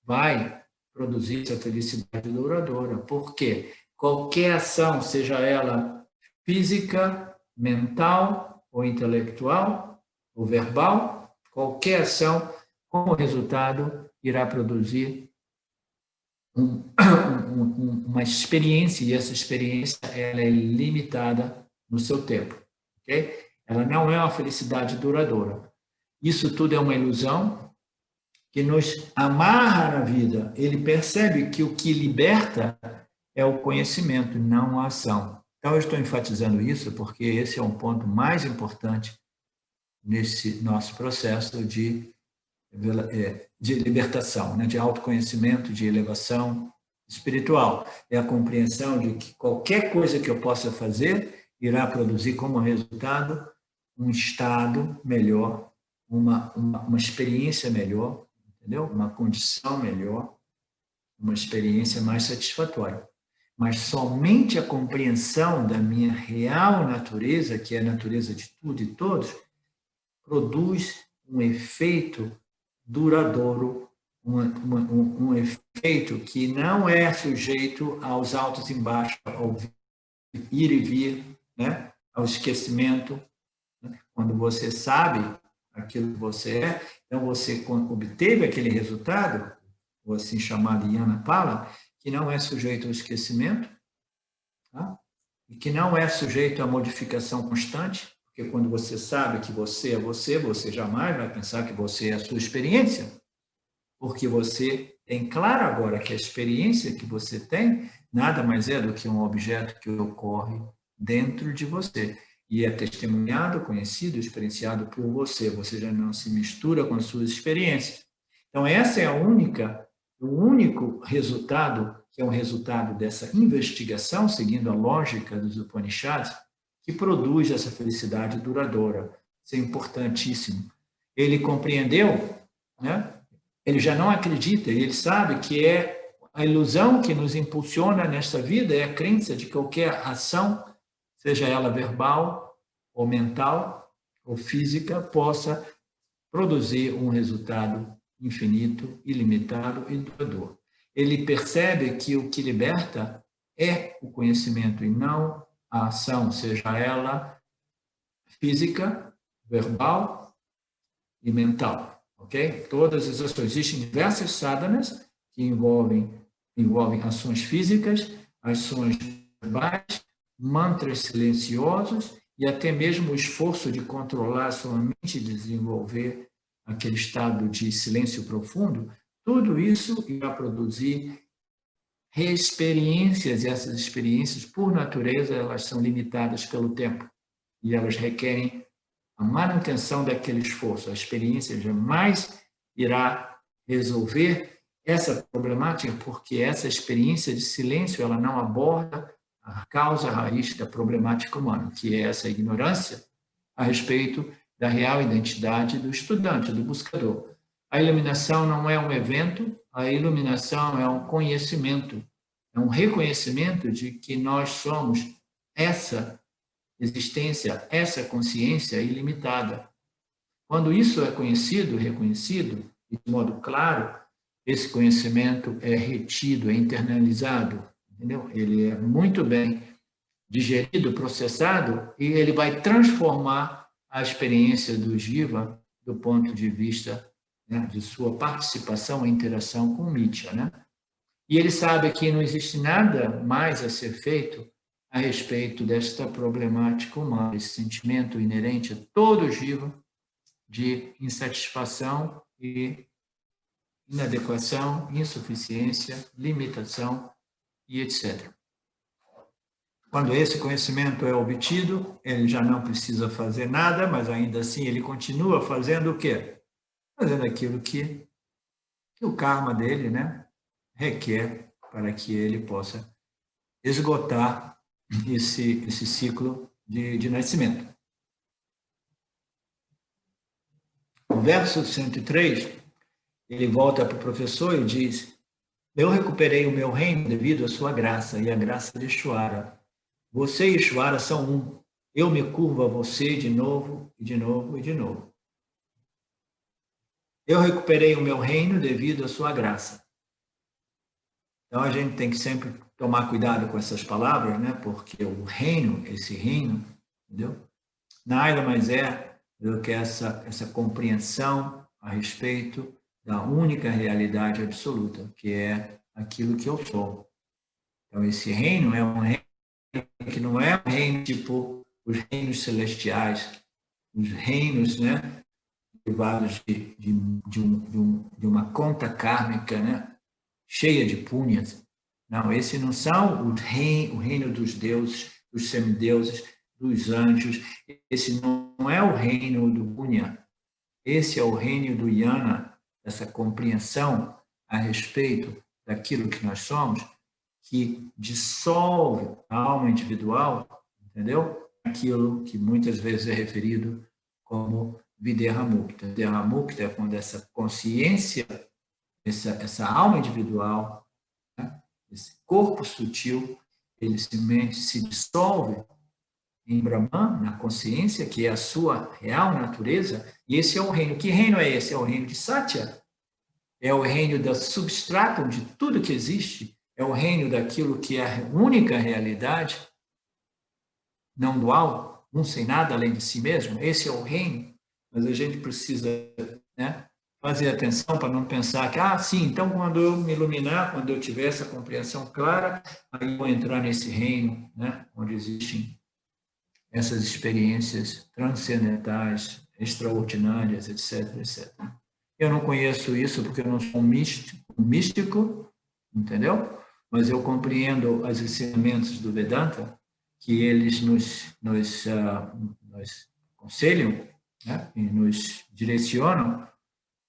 vai produzir essa felicidade duradoura. Por quê? Qualquer ação, seja ela física, mental ou intelectual ou verbal, qualquer ação, como resultado, irá produzir uma experiência, e essa experiência ela é limitada no seu tempo. Okay? Ela não é uma felicidade duradoura. Isso tudo é uma ilusão que nos amarra na vida. Ele percebe que o que liberta é o conhecimento, não a ação. Então, eu estou enfatizando isso porque esse é um ponto mais importante nesse nosso processo de libertação, né? De autoconhecimento, de elevação espiritual. É a compreensão de que qualquer coisa que eu possa fazer irá produzir como resultado um estado melhor, uma experiência melhor, entendeu? Uma condição melhor, uma experiência mais satisfatória. Mas somente a compreensão da minha real natureza, que é a natureza de tudo e todos, produz um efeito duradouro, um efeito que não é sujeito aos altos e baixos, ao ir e vir, né? Ao esquecimento. Quando você sabe aquilo que você é, então você obteve aquele resultado, o assim chamado Yanapala, que não é sujeito ao esquecimento, tá? E que não é sujeito à modificação constante, porque quando você sabe que você é você, você jamais vai pensar que você é a sua experiência, porque você tem claro agora que a experiência que você tem nada mais é do que um objeto que ocorre dentro de você e é testemunhado, conhecido, experienciado por você. Você já não se mistura com as suas experiências. Então, essa é o único resultado, que é um resultado dessa investigação, seguindo a lógica dos Upanishads, que produz essa felicidade duradoura. Isso é importantíssimo. ele compreendeu, né? Ele já não acredita, ele sabe que é a ilusão que nos impulsiona nesta vida, é a crença de que qualquer ação, seja ela verbal, ou mental, ou física, possa produzir um resultado infinito, ilimitado e duradouro. Ele percebe que o que liberta é o conhecimento e não a ação, seja ela física, verbal e mental, ok? Todas as ações, existem diversas sadhanas que envolvem ações físicas, ações verbais, mantras silenciosos e até mesmo o esforço de controlar a sua mente e desenvolver aquele estado de silêncio profundo. Tudo isso irá produzir experiências, e essas experiências, por natureza, elas são limitadas pelo tempo e elas requerem a manutenção daquele esforço. A experiência jamais irá resolver essa problemática, porque essa experiência de silêncio ela não aborda a causa raiz da problemática humana, que é essa ignorância a respeito da real identidade do estudante, do buscador. A iluminação não é um evento, a iluminação é um conhecimento, é um reconhecimento de que nós somos essa existência, essa consciência ilimitada. Quando isso é conhecido, reconhecido, de modo claro, esse conhecimento é retido, é internalizado, entendeu? Ele é muito bem digerido, processado, e ele vai transformar a experiência do jiva do ponto de vista, né, de sua participação e interação com o Mitya, né? E ele sabe que não existe nada mais a ser feito a respeito desta problemática humana, esse sentimento inerente a todo jiva de insatisfação e inadequação, insuficiência, limitação e etc. Quando esse conhecimento é obtido, ele já não precisa fazer nada, mas ainda assim ele continua fazendo o quê? Fazendo aquilo que o karma dele, né, requer para que ele possa esgotar esse ciclo de nascimento. No verso 103, ele volta para o professor e diz: eu recuperei o meu reino devido à sua graça e à graça de Ishvara. Você e Ishvara são um. Eu me curvo a você de novo, e de novo, e de novo. Eu recuperei o meu reino devido à sua graça. Então, a gente tem que sempre tomar cuidado com essas palavras, né? Porque o reino, esse reino, entendeu? Nada mais é do que essa compreensão a respeito da única realidade absoluta, que é aquilo que eu sou. Então, esse reino é um reino que não é um reino tipo os reinos celestiais, os reinos, né, derivados de uma conta kármica, né, cheia de punhas. Não, esses não são o reino dos deuses, dos semideuses, dos anjos. Esse não é o reino do punya. Esse é o reino do yana, essa compreensão a respeito daquilo que nós somos, que dissolve a alma individual, entendeu? Aquilo que muitas vezes é referido como Videhamukta. Videhamukta é quando essa consciência, essa alma individual, né, esse corpo sutil, ele se dissolve em Brahman, na consciência, que é a sua real natureza, e esse é o reino. Que reino é esse? É o reino de Satya. É o reino do substratum de tudo que existe, é o reino daquilo que é a única realidade, não dual, um sem nada além de si mesmo. Esse é o reino, mas a gente precisa, né, fazer atenção para não pensar que, sim, então quando eu me iluminar, quando eu tiver essa compreensão clara, aí eu vou entrar nesse reino, né, onde existem essas experiências transcendentais, extraordinárias, etc, etc. Eu não conheço isso porque eu não sou um místico, entendeu? Mas eu compreendo os ensinamentos do Vedanta, que eles nos aconselham, né? E nos direcionam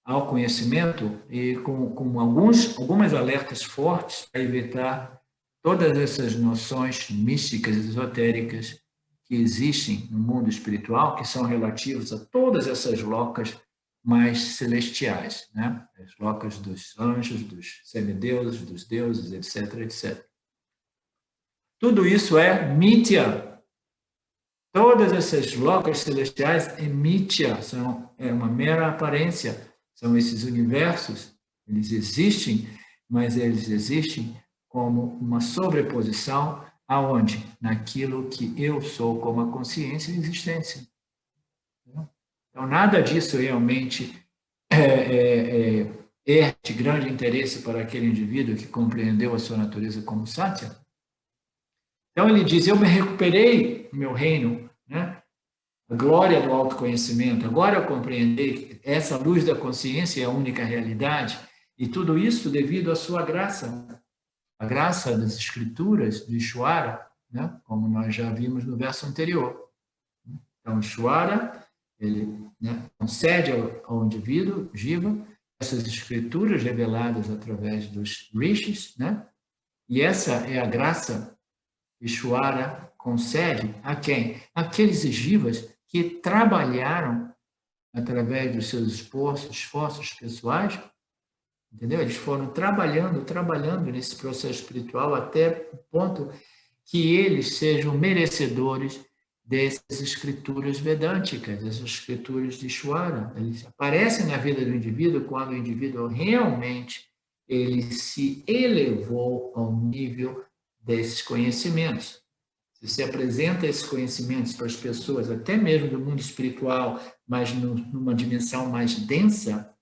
ao conhecimento e com algumas alertas fortes para evitar todas essas noções místicas, esotéricas que existem no mundo espiritual, que são relativas a todas essas locas mais celestiais, né? As locas dos anjos, dos semideuses, dos deuses, etc, etc. Tudo isso é mítya. Todas essas locas celestiais é mítya, é uma mera aparência. São esses universos, eles existem, mas eles existem como uma sobreposição aonde? Naquilo que eu sou como a consciência e a existência. Então, nada disso realmente é de grande interesse para aquele indivíduo que compreendeu a sua natureza como Satya. Então, ele diz, eu me recuperei o meu reino, né? A glória do autoconhecimento. Agora eu compreendi que essa luz da consciência é a única realidade, e tudo isso devido à sua graça, a graça das escrituras de Ishwara, né? Como nós já vimos no verso anterior. Então, Ishwara, ele, né, concede ao indivíduo, Jiva, essas escrituras reveladas através dos rishis, né? E essa é a graça que Ishwara concede a quem? Aqueles jivas que trabalharam através dos seus esforços pessoais, entendeu? Eles foram trabalhando nesse processo espiritual até o ponto que eles sejam merecedores dessas escrituras vedânticas, dessas escrituras de Ishwara. Eles aparecem na vida do indivíduo quando o indivíduo realmente ele se elevou ao nível desses conhecimentos. Se você apresenta esses conhecimentos para as pessoas, até mesmo do mundo espiritual, mas numa dimensão mais densa,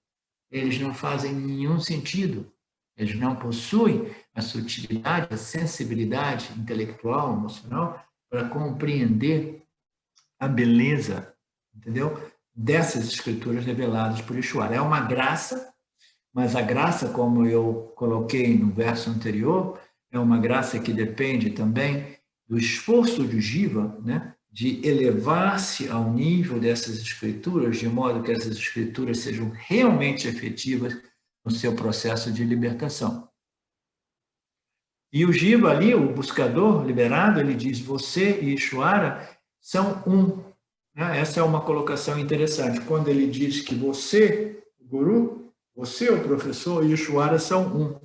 eles não fazem nenhum sentido. Eles não possuem a sutilidade, a sensibilidade intelectual, emocional, para compreender a beleza, entendeu? Dessas escrituras reveladas por Ishwara. É uma graça, mas a graça, como eu coloquei no verso anterior, é uma graça que depende também do esforço de Jiva, né, de elevar-se ao nível dessas escrituras, de modo que essas escrituras sejam realmente efetivas no seu processo de libertação. E o Jiva ali, o buscador liberado, ele diz, você e Ishwara são um. Essa é uma colocação interessante. Quando ele diz que você, o guru, você, o professor, e Ishwara são um.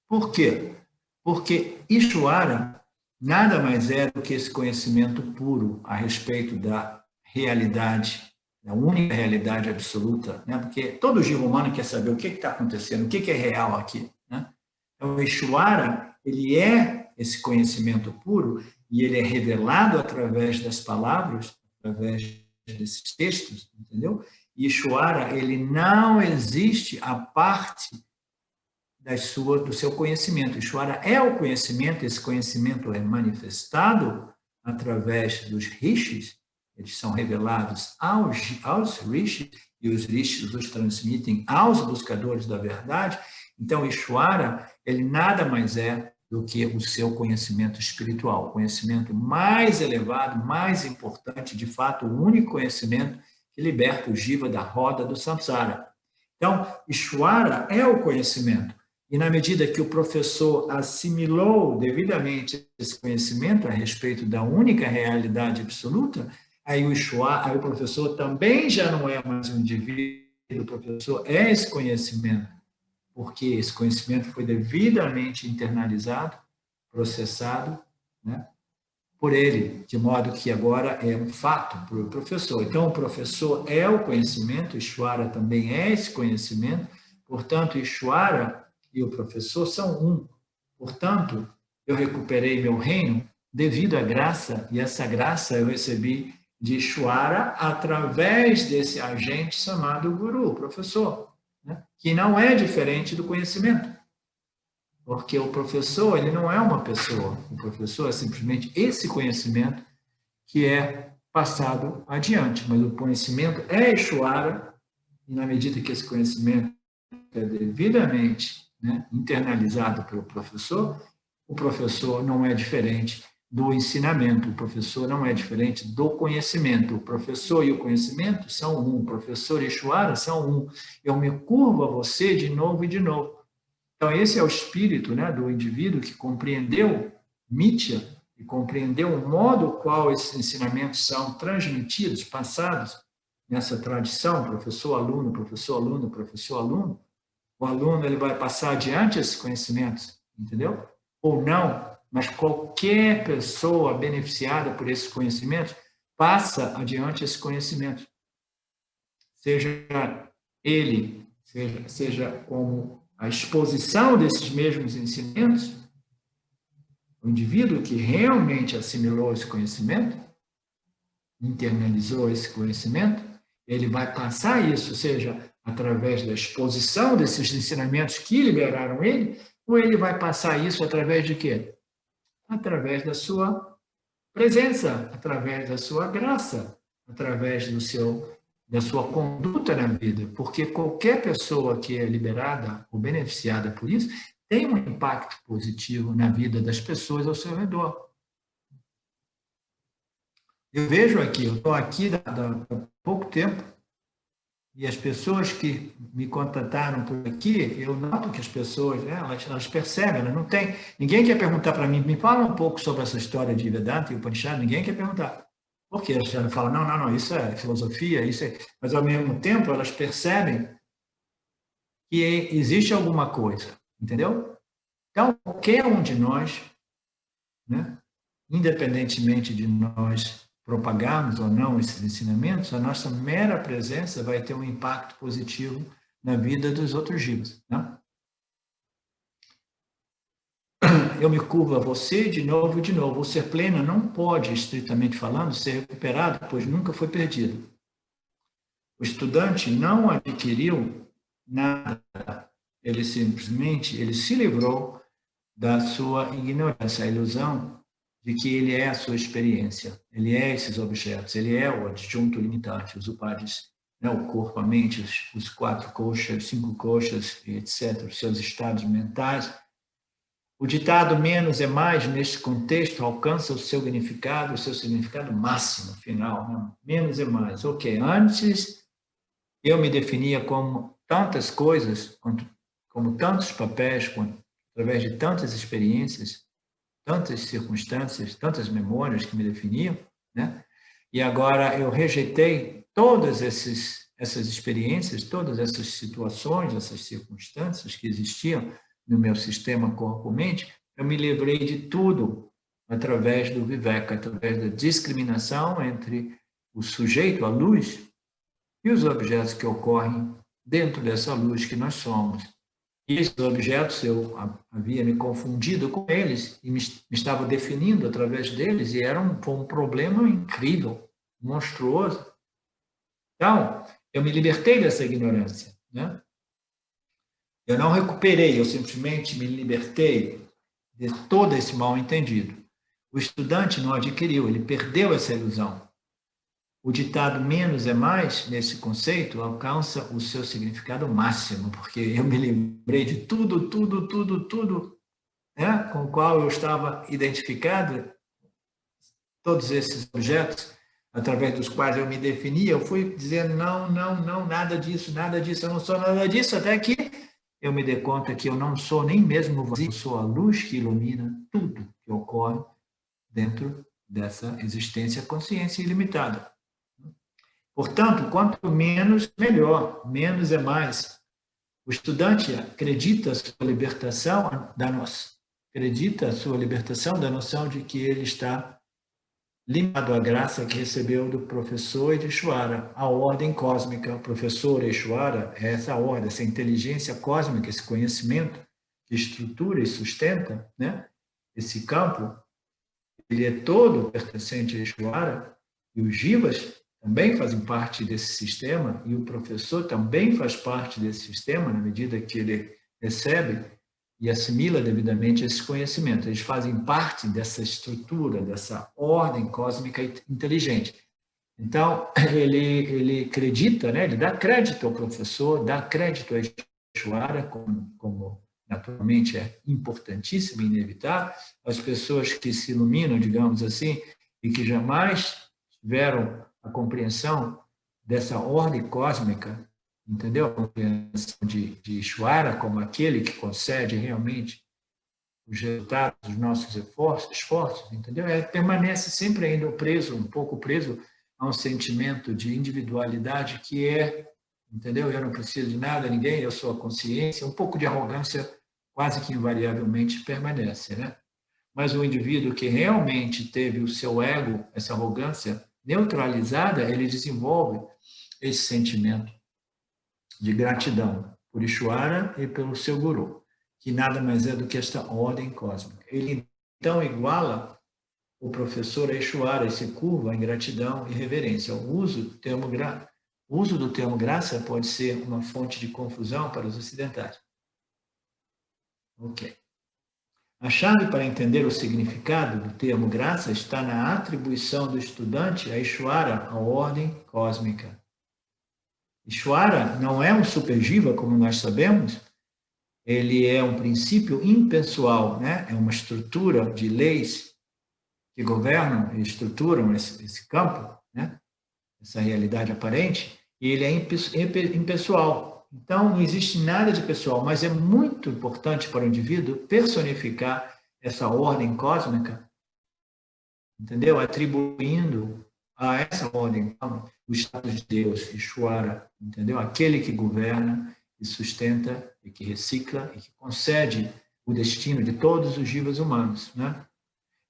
Por quê? Porque Ishwara nada mais é do que esse conhecimento puro a respeito da realidade, da única realidade absoluta, né? Porque todo jiva humano quer saber o que está acontecendo, o que é real aqui, né? Então, o Ishwara, ele é esse conhecimento puro e ele é revelado através das palavras, através desses textos, entendeu? E Ishwara, ele não existe a parte do seu conhecimento. Ishwara é o conhecimento, esse conhecimento é manifestado através dos rishis, eles são revelados aos rishis, e os rishis os transmitem aos buscadores da verdade. Então, Ishwara, ele nada mais é do que o seu conhecimento espiritual, o conhecimento mais elevado, mais importante, de fato, o único conhecimento que liberta o jiva da roda do samsara. Então, Ishwara é o conhecimento. E na medida que o professor assimilou devidamente esse conhecimento a respeito da única realidade absoluta, aí o professor também já não é mais um indivíduo, o professor é esse conhecimento, porque esse conhecimento foi devidamente internalizado, processado, né, por ele, de modo que agora é um fato para o professor. Então, o professor é o conhecimento, Ishwara também é esse conhecimento, portanto, Ishwara e o professor são um. Portanto, eu recuperei meu reino devido à graça, e essa graça eu recebi de Ishwara através desse agente chamado guru, professor, né? Que não é diferente do conhecimento. Porque o professor, ele não é uma pessoa, o professor é simplesmente esse conhecimento que é passado adiante, mas o conhecimento é Ishwara, e na medida que esse conhecimento é devidamente, né, internalizado pelo professor, o professor não é diferente do ensinamento, o professor não é diferente do conhecimento. O professor e o conhecimento são um, o professor e Ishwara são um. Eu me curvo a você de novo e de novo. Então, esse é o espírito, né, do indivíduo que compreendeu Mithya e compreendeu o modo qual esses ensinamentos são transmitidos, passados, nessa tradição, professor-aluno, professor-aluno, professor-aluno, o aluno ele vai passar adiante esses conhecimentos, entendeu? Ou não, mas qualquer pessoa beneficiada por esses conhecimentos passa adiante esses conhecimentos. Seja ele, seja como a exposição desses mesmos ensinamentos, o indivíduo que realmente assimilou esse conhecimento, internalizou esse conhecimento, ele vai passar isso, seja através da exposição desses ensinamentos que liberaram ele, ou ele vai passar isso através de quê? Através da sua presença, através da sua graça, através da sua conduta na vida, porque qualquer pessoa que é liberada ou beneficiada por isso tem um impacto positivo na vida das pessoas ao seu redor. Eu vejo aqui, eu estou aqui há pouco tempo, e as pessoas que me contataram por aqui, eu noto que as pessoas, né, elas percebem, elas não têm. Ninguém quer perguntar para mim, me fala um pouco sobre essa história de Vedanta e Upanishad, ninguém quer perguntar. Porque elas já falam, não, isso é filosofia, isso é. Mas ao mesmo tempo elas percebem que existe alguma coisa, entendeu? Então, qualquer um de nós, né, independentemente de nós propagarmos ou não esses ensinamentos, a nossa mera presença vai ter um impacto positivo na vida dos outros vivos. Né? Eu me curvo a você de novo e de novo. O ser pleno não pode, estritamente falando, ser recuperado, pois nunca foi perdido. O estudante não adquiriu nada, ele simplesmente ele se livrou da sua ignorância, a ilusão de que ele é a sua experiência, ele é esses objetos, ele é o adjunto limitante, os upadis, né, o corpo, a mente, os 4 koshas, 5 koshas, etc., os seus estados mentais. O ditado menos é mais, neste contexto, alcança o seu significado máximo, final. Né? Menos é mais. Ok, antes eu me definia como tantas coisas, como tantos papéis, através de tantas experiências, tantas circunstâncias, tantas memórias que me definiam, né? E agora eu rejeitei todas essas experiências, todas essas situações, essas circunstâncias que existiam no meu sistema corpo-mente, eu me livrei de tudo através do Viveka, através da discriminação entre o sujeito, a luz, e os objetos que ocorrem dentro dessa luz que nós somos. E esses objetos, eu havia me confundido com eles e me estava definindo através deles, e era um problema incrível, monstruoso. Então, eu me libertei dessa ignorância. Né? Eu não recuperei, eu simplesmente me libertei de todo esse mal-entendido. O estudante não adquiriu, ele perdeu essa ilusão. O ditado menos é mais, nesse conceito, alcança o seu significado máximo, porque eu me lembrei de tudo, né, com o qual eu estava identificado, todos esses objetos, através dos quais eu me definia, eu fui dizendo, não, nada disso, eu não sou nada disso, até que eu me dei conta que eu não sou nem mesmo vazio, eu sou a luz que ilumina tudo que ocorre dentro dessa existência consciência ilimitada. Portanto, quanto menos, melhor. Menos é mais. O estudante acredita a sua libertação da noção de que ele está limitado à graça que recebeu do professor Ishvara, a ordem cósmica. O professor Ishvara é essa ordem, essa inteligência cósmica, esse conhecimento que estrutura e sustenta, né, esse campo. Ele é todo pertencente a Ishvara, e os jivas também fazem parte desse sistema, e o professor também faz parte desse sistema, na medida que ele recebe e assimila devidamente esse conhecimento. Eles fazem parte dessa estrutura, dessa ordem cósmica inteligente. Então, ele acredita, né? Ele dá crédito ao professor, dá crédito a Ishvara, como naturalmente é importantíssimo e inevitável. As pessoas que se iluminam, digamos assim, e que jamais tiveram a compreensão dessa ordem cósmica, entendeu? A compreensão de Ishvara como aquele que concede realmente os resultados dos nossos esforços, entendeu? Permanece sempre ainda preso, um pouco preso a um sentimento de individualidade que é, entendeu? Eu não preciso de nada, ninguém, eu sou a consciência. Um pouco de arrogância quase que invariavelmente permanece, né? Mas o indivíduo que realmente teve o seu ego, essa arrogância neutralizada, ele desenvolve esse sentimento de gratidão por Ishvara e pelo seu guru, que nada mais é do que esta ordem cósmica. Ele então iguala o professor a Ishvara e se curva em gratidão e reverência. O uso do termo graça pode ser uma fonte de confusão para os ocidentais. Ok. A chave para entender o significado do termo graça está na atribuição do estudante a Ishvara, a ordem cósmica. Ishvara não é um superjiva, como nós sabemos, ele é um princípio impessoal, né? É uma estrutura de leis que governam e estruturam esse campo, né? Essa realidade aparente, e ele é impessoal. Então, não existe nada de pessoal, mas é muito importante para o indivíduo personificar essa ordem cósmica, entendeu? Atribuindo a essa ordem o status de Deus, Ishvara, entendeu? Aquele que governa e sustenta e que recicla e que concede o destino de todos os jivas humanos, né?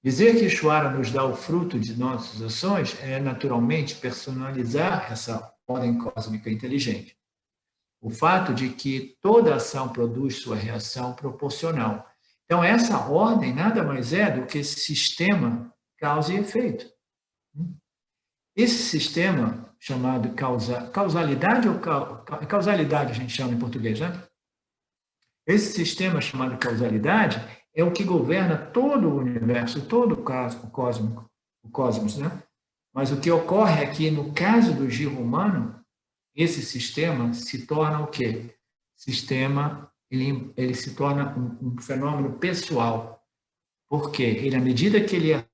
Dizer que Ishvara nos dá o fruto de nossas ações é, naturalmente, personalizar essa ordem cósmica inteligente. O fato de que toda ação produz sua reação proporcional. Então, essa ordem nada mais é do que esse sistema causa e efeito. Esse sistema chamado causalidade, ou causalidade a gente chama em português, né? Esse sistema chamado causalidade é o que governa todo o universo, todo o cosmos, né? Mas o que ocorre aqui no caso do jiva humano, esse sistema se torna o quê? Ele se torna um fenômeno pessoal. Por quê? Ele, à medida que ele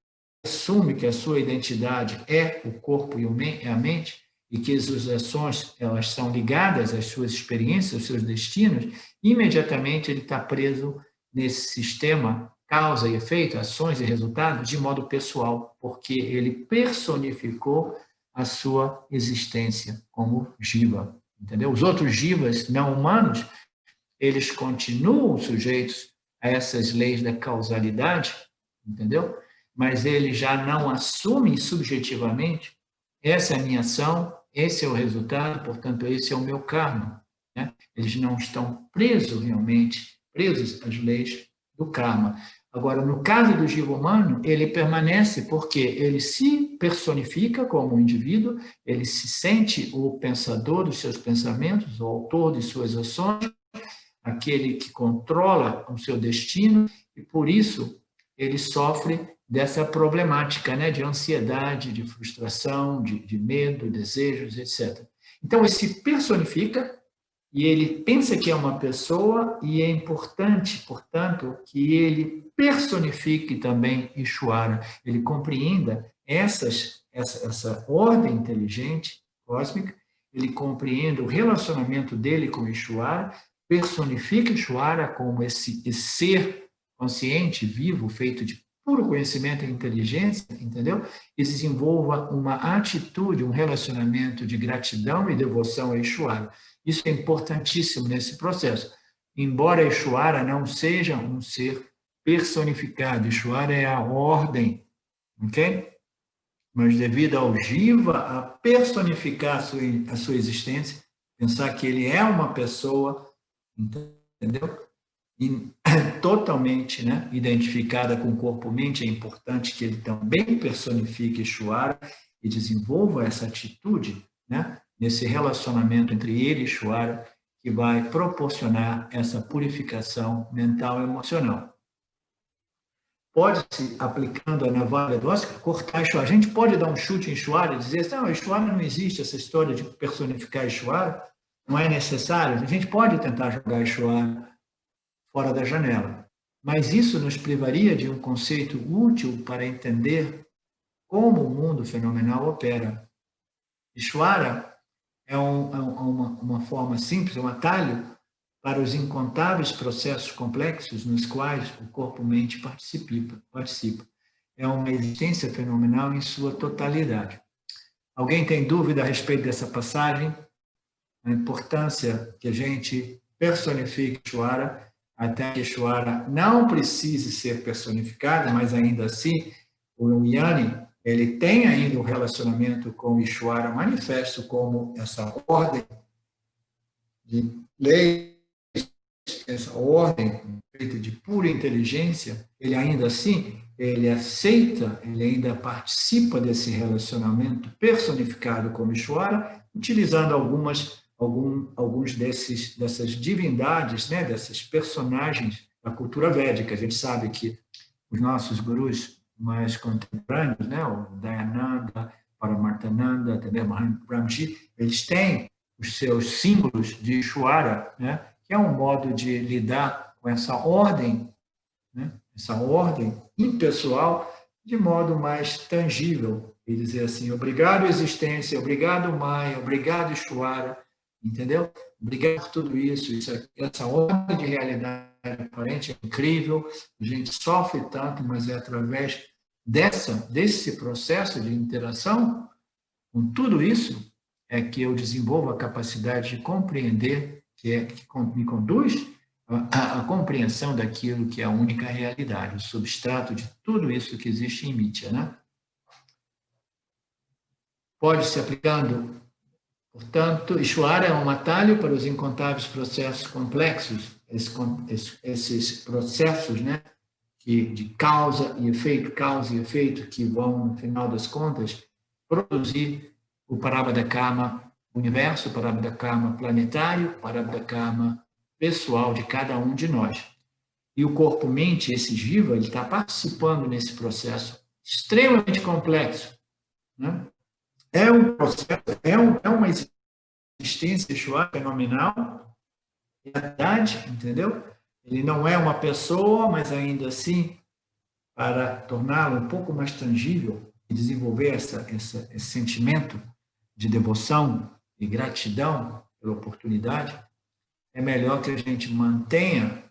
assume que a sua identidade é o corpo e a mente, e que as suas ações elas são ligadas às suas experiências, aos seus destinos, imediatamente ele está preso nesse sistema causa e efeito, ações e resultados, de modo pessoal, porque ele personificou a sua existência como jiva, entendeu? Os outros jivas não humanos, eles continuam sujeitos a essas leis da causalidade, entendeu? Mas eles já não assumem subjetivamente essa é a minha ação, esse é o resultado, portanto, esse é o meu karma, né? Eles não estão presos às leis do karma. Agora, no caso do jiva humano, ele permanece porque ele se personifica como um indivíduo, ele se sente o pensador dos seus pensamentos, o autor de suas ações, aquele que controla o seu destino, e por isso ele sofre dessa problemática, né, de ansiedade, de frustração, de medo, desejos, etc. Então, ele se personifica e ele pensa que é uma pessoa e é importante, portanto, que ele personifique também Ishvara, ele compreenda essa ordem inteligente, cósmica, ele compreenda o relacionamento dele com Ishvara, personifica Ishvara como esse ser consciente, vivo, feito de puro conhecimento e inteligência, entendeu? E desenvolva uma atitude, um relacionamento de gratidão e devoção a Ishvara. Isso é importantíssimo nesse processo. Embora Ishvara não seja um ser personificado, Ishvara é a ordem, ok? Mas devido ao jiva, a personificar a sua existência, pensar que ele é uma pessoa, entendeu? E totalmente, né, identificada com o corpo-mente, é importante que ele também personifique Ishvara e desenvolva essa atitude, né, nesse relacionamento entre ele e Ishvara, que vai proporcionar essa purificação mental e emocional. Pode-se, aplicando a navalha do Oscar, cortar Ishvara. A gente pode dar um chute em Ishvara e dizer, não, Ishvara não existe, essa história de personificar Ishvara não é necessário. A gente pode tentar jogar Ishvara fora da janela. Mas isso nos privaria de um conceito útil para entender como o mundo fenomenal opera. Ishvara é uma forma simples, um atalho para os incontáveis processos complexos nos quais o corpo-mente participa. É uma existência fenomenal em sua totalidade. Alguém tem dúvida a respeito dessa passagem? A importância que a gente personifique Ishvara, até que Ishvara não precise ser personificada, mas ainda assim, o Yani, ele tem ainda um relacionamento com Ishvara manifesto como essa ordem de lei, essa ordem feita de pura inteligência, ele ainda assim, ele aceita, ele ainda participa desse relacionamento personificado como Ishvara, utilizando alguns dessas divindades, né, dessas personagens da cultura védica. A gente sabe que os nossos gurus mais contemporâneos, né, o Dayananda, Paramarthananda, também Brahmji, eles têm os seus símbolos de Ishvara, né, que é um modo de lidar com essa ordem, né, essa ordem impessoal, de modo mais tangível, e dizer assim, obrigado existência, obrigado Maya, obrigado Ishvara, entendeu? Obrigado por tudo isso, essa ordem de realidade aparente é incrível, a gente sofre tanto, mas é através desse processo de interação com tudo isso é que eu desenvolvo a capacidade de compreender, que me conduz à compreensão daquilo que é a única realidade, o substrato de tudo isso que existe em Mitya, né? Pode se aplicando, portanto, Ishvara é um atalho para os incontáveis processos complexos, esses processos, né, de causa e efeito, que vão, no final das contas, produzir o Prarabdha Karma universo, o Prarabdha Karma planetário, o Prarabdha Karma pessoal de cada um de nós. E o corpo-mente, esse jiva, ele está participando nesse processo extremamente complexo, né? É um processo, é uma existência Ishvara fenomenal, realidade, entendeu? Ele não é uma pessoa, mas ainda assim, para torná-lo um pouco mais tangível e desenvolver esse sentimento de devoção e gratidão pela oportunidade, é melhor que a gente mantenha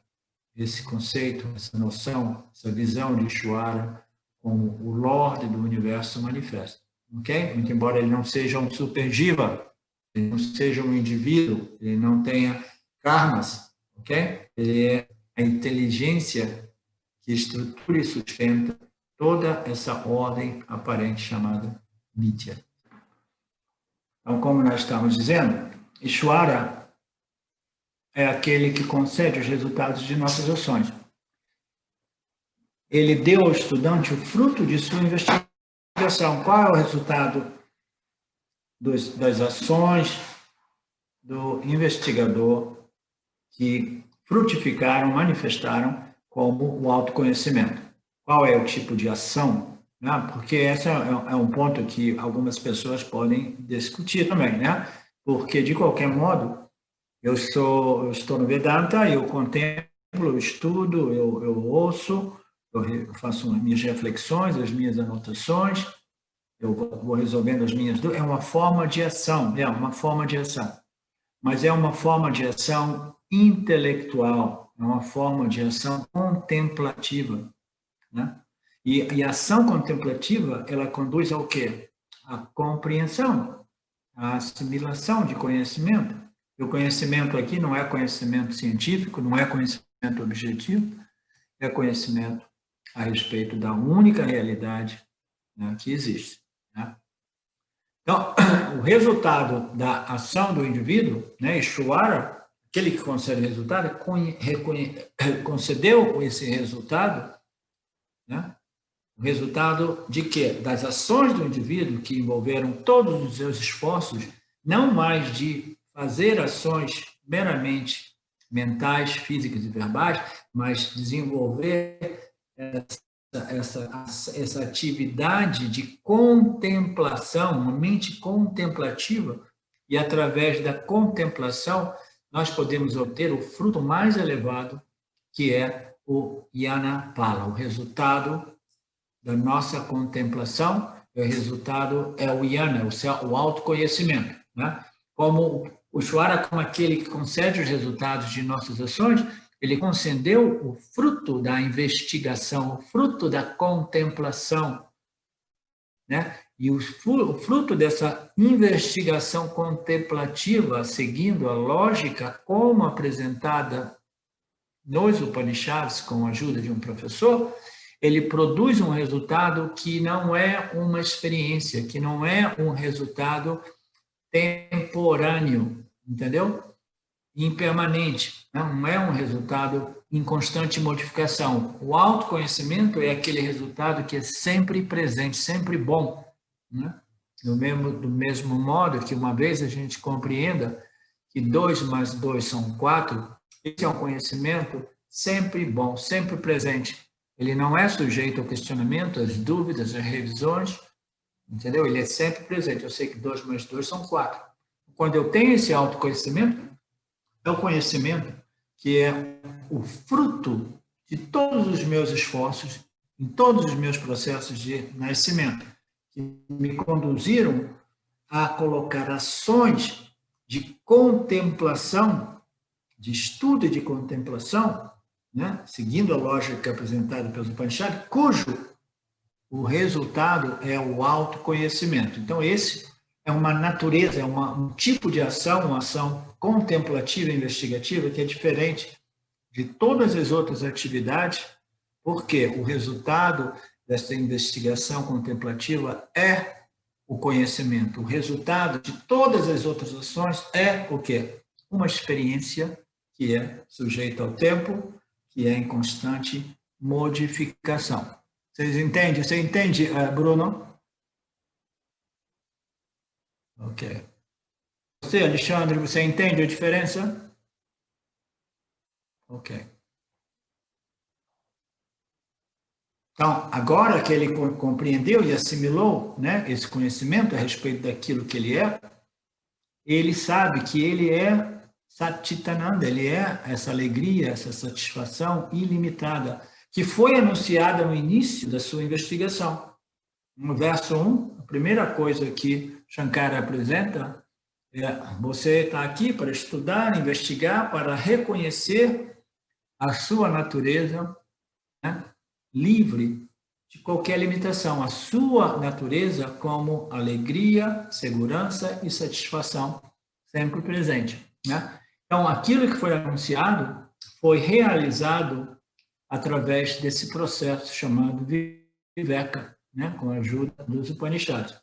esse conceito, essa noção, essa visão de Ishvara como o Lorde do Universo manifesto. Ok? Muito embora ele não seja um super jiva, ele não seja um indivíduo, ele não tenha karmas, ok? Ele é a inteligência que estrutura e sustenta toda essa ordem aparente chamada Mitya. Então, como nós estamos dizendo, Ishvara é aquele que concede os resultados de nossas ações. Ele deu ao estudante o fruto de sua investigação. Qual é o resultado das ações do investigador que frutificaram, manifestaram como o autoconhecimento? Qual é o tipo de ação? Né? Porque esse é um ponto que algumas pessoas podem discutir também, né? Porque, de qualquer modo, eu estou no Vedanta, eu contemplo, eu estudo, eu ouço, eu faço as minhas reflexões, as minhas anotações, eu vou resolvendo as minhas dúvidas. É uma forma de ação, mas é uma forma de ação intelectual, é uma forma de ação contemplativa, né? E a ação contemplativa, ela conduz ao quê? A compreensão, a assimilação de conhecimento. E o conhecimento aqui não é conhecimento científico, não é conhecimento objetivo, é conhecimento a respeito da única realidade, né, que existe, né? Então, o resultado da ação do indivíduo, né, Ishvara, aquele que concede o resultado, concedeu esse resultado, né? O resultado de quê? Das ações do indivíduo que envolveram todos os seus esforços, não mais de fazer ações meramente mentais, físicas e verbais, mas desenvolver essa atividade de contemplação, uma mente contemplativa, e através da contemplação nós podemos obter o fruto mais elevado, que é o Jnana-phala, o resultado da nossa contemplação, o resultado é o Jnana, o autoconhecimento, né? Como o Ishvara, como aquele que concede os resultados de nossas ações, ele concedeu o fruto da investigação, o fruto da contemplação, né? E o fruto dessa investigação contemplativa, seguindo a lógica como apresentada nos Upanishads, com a ajuda de um professor, ele produz um resultado que não é uma experiência, que não é um resultado temporâneo, entendeu? Impermanente, não é um resultado em constante modificação. O autoconhecimento é aquele resultado que é sempre presente, sempre bom, né? Do mesmo modo que uma vez a gente compreenda que 2 mais 2 são 4, esse é um conhecimento sempre bom, sempre presente. Ele não é sujeito ao questionamento, às dúvidas, às revisões, entendeu? Ele é sempre presente. Eu sei que 2 mais 2 são 4. Quando eu tenho esse autoconhecimento, é o conhecimento que é o fruto de todos os meus esforços, em todos os meus processos de nascimento, que me conduziram a colocar ações de contemplação, de estudo e de contemplação, né? Seguindo a lógica apresentada pelos Upanishads, cujo o resultado é o autoconhecimento. Então, esse é uma natureza, é um tipo de ação, uma ação contemplativa e investigativa que é diferente de todas as outras atividades, porque o resultado dessa investigação contemplativa é o conhecimento. O resultado de todas as outras ações é o quê? Uma experiência que é sujeita ao tempo, que é em constante modificação. Vocês entendem? Você entende, Bruno? Ok. Você, Alexandre, você entende a diferença? Ok. Então, agora que ele compreendeu e assimilou, né, esse conhecimento a respeito daquilo que ele sabe que ele é Satchitananda, ele é essa alegria, essa satisfação ilimitada, que foi anunciada no início da sua investigação. No verso 1, a primeira coisa que Shankara apresenta é: você está aqui para estudar, investigar, para reconhecer a sua natureza, né, livre de qualquer limitação, a sua natureza como alegria, segurança e satisfação sempre presente, né? Então, aquilo que foi anunciado foi realizado através desse processo chamado Viveka, né, com a ajuda dos Upanishads.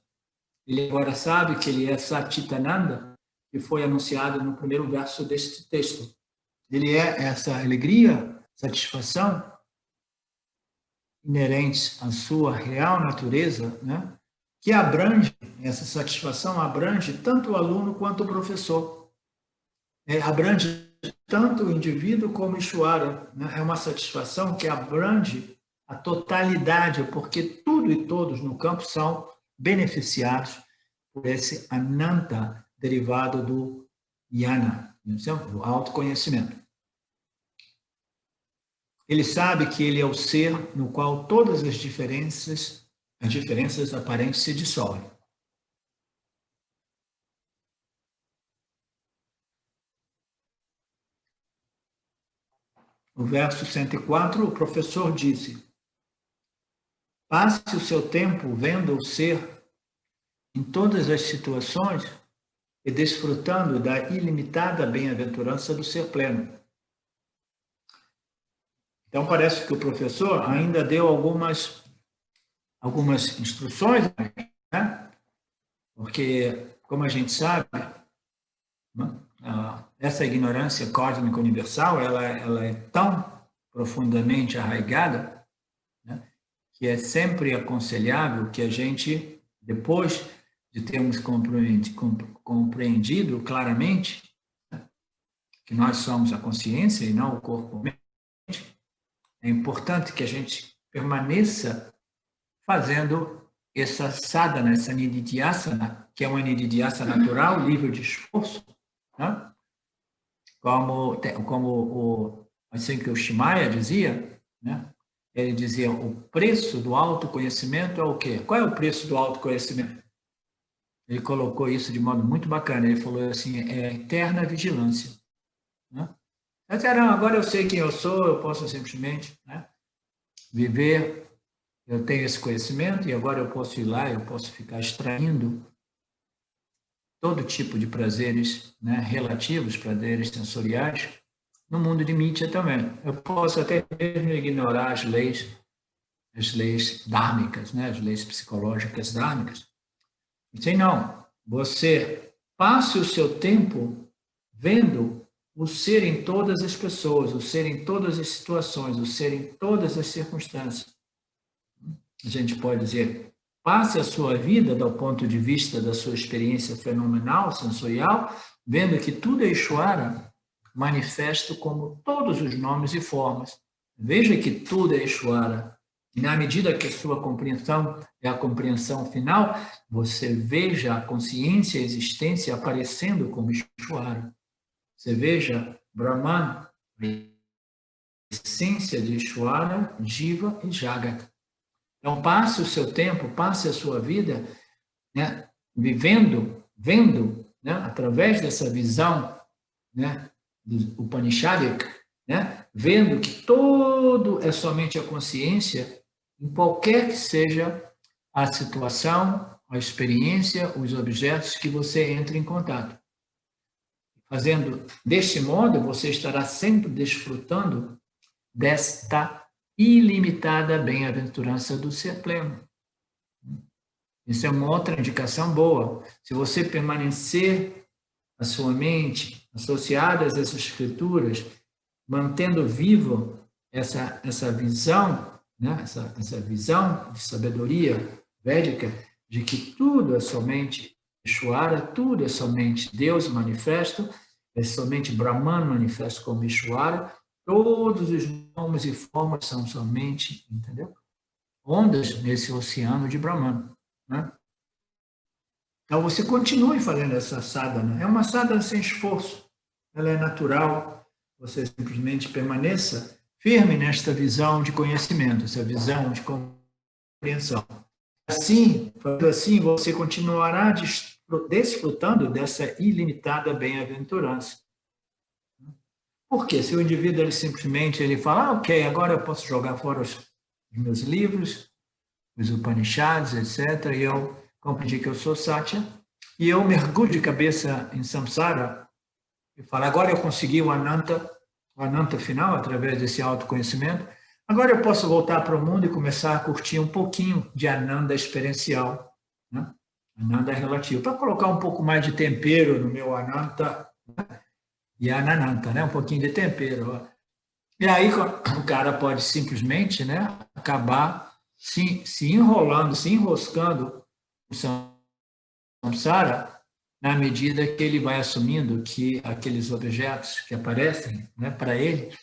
Ele agora sabe que ele é Satchitananda, que foi anunciado no primeiro verso deste texto. Ele é essa alegria, satisfação inerentes à sua real natureza, né, que abrange, essa satisfação abrange tanto o aluno quanto o professor. Abrange tanto o indivíduo como o Ishvara, né? É uma satisfação que abrange a totalidade, porque tudo e todos no campo são beneficiados por esse ananta derivado do jnana, do autoconhecimento. Ele sabe que ele é o ser no qual todas as diferenças aparentes se dissolvem. No verso 104, o professor disse: passe o seu tempo vendo o ser em todas as situações e desfrutando da ilimitada bem-aventurança do ser pleno. Então, parece que o professor ainda deu algumas instruções, né? Porque, como a gente sabe, essa ignorância cósmica universal, ela é tão profundamente arraigada, né, que é sempre aconselhável que a gente, depois de termos compreendido claramente, né, que nós somos a consciência e não o corpo-mente, é importante que a gente permaneça fazendo essa sadhana, essa nididhyasana, que é uma nididhyasana natural, livre de esforço, né? Como assim que o Shimaya dizia, né? Ele dizia: o preço do autoconhecimento é o quê? Qual é o preço do autoconhecimento? Ele colocou isso de modo muito bacana. Ele falou assim: é a eterna vigilância, né? Mas, agora eu sei quem eu sou, eu posso simplesmente, né, viver eu tenho esse conhecimento e agora eu posso ir lá, eu posso ficar extraindo todo tipo de prazeres, né, relativos, prazeres sensoriais, no mundo de mídia também. Eu posso até mesmo ignorar as leis dármicas, né, as leis psicológicas dármicas. Sei não, você passe o seu tempo vendo o ser em todas as pessoas, o ser em todas as situações, o ser em todas as circunstâncias. A gente pode dizer, passe a sua vida do ponto de vista da sua experiência fenomenal, sensorial, vendo que tudo é Ishvara, manifesto como todos os nomes e formas. Veja que tudo é Ishvara. E na medida que a sua compreensão é a compreensão final, você veja a consciência e a existência aparecendo como Ishvara. Você veja Brahman, a essência de Ishvara, Jiva e Jagat. Então, passe o seu tempo, passe a sua vida, né, vivendo, vendo, né, através dessa visão, né, do Upanishadic, né, vendo que todo é somente a consciência, em qualquer que seja a situação, a experiência, os objetos que você entre em contato. Fazendo deste modo, você estará sempre desfrutando desta ilimitada bem-aventurança do ser pleno. Isso é uma outra indicação boa. Se você permanecer a sua mente associada a essas escrituras, mantendo vivo essa visão, né? essa visão de sabedoria védica, de que tudo é somente Ishvara, tudo é somente Deus manifesto, é somente Brahman manifesto como Ishvara, todos os nomes e formas são somente, entendeu? Ondas nesse oceano de Brahman, né? Então você continue fazendo essa sadhana. É uma sadhana sem esforço, ela é natural. Você simplesmente permaneça firme nesta visão de conhecimento, essa visão de compreensão. Assim, você continuará desfrutando dessa ilimitada bem-aventurança. Por quê? Se o indivíduo ele fala, ok, agora eu posso jogar fora os meus livros, os Upanishads, etc., e eu compreendi que eu sou Satya, e eu mergulho de cabeça em Samsara, e falo, agora eu consegui o Ananta final, através desse autoconhecimento, agora eu posso voltar para o mundo e começar a curtir um pouquinho de Ananda experiencial, né? Ananda relativo, para colocar um pouco mais de tempero no meu Ananta, e Ananta, né? Um pouquinho de tempero. E aí o cara pode simplesmente, né, acabar se enrolando, se enroscando no samsara, na medida que ele vai assumindo que aqueles objetos que aparecem, né, para ele,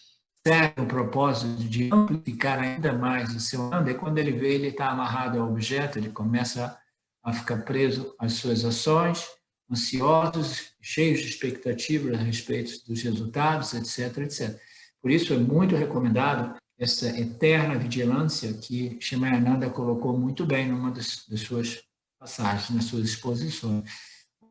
servem o propósito de amplificar ainda mais o seu anda, e quando ele vê ele está amarrado ao objeto, ele começa a ficar preso às suas ações, ansiosos, cheios de expectativas a respeito dos resultados, etc., etc. Por isso é muito recomendado essa eterna vigilância que Shimayananda colocou muito bem numa das suas passagens, nas suas exposições.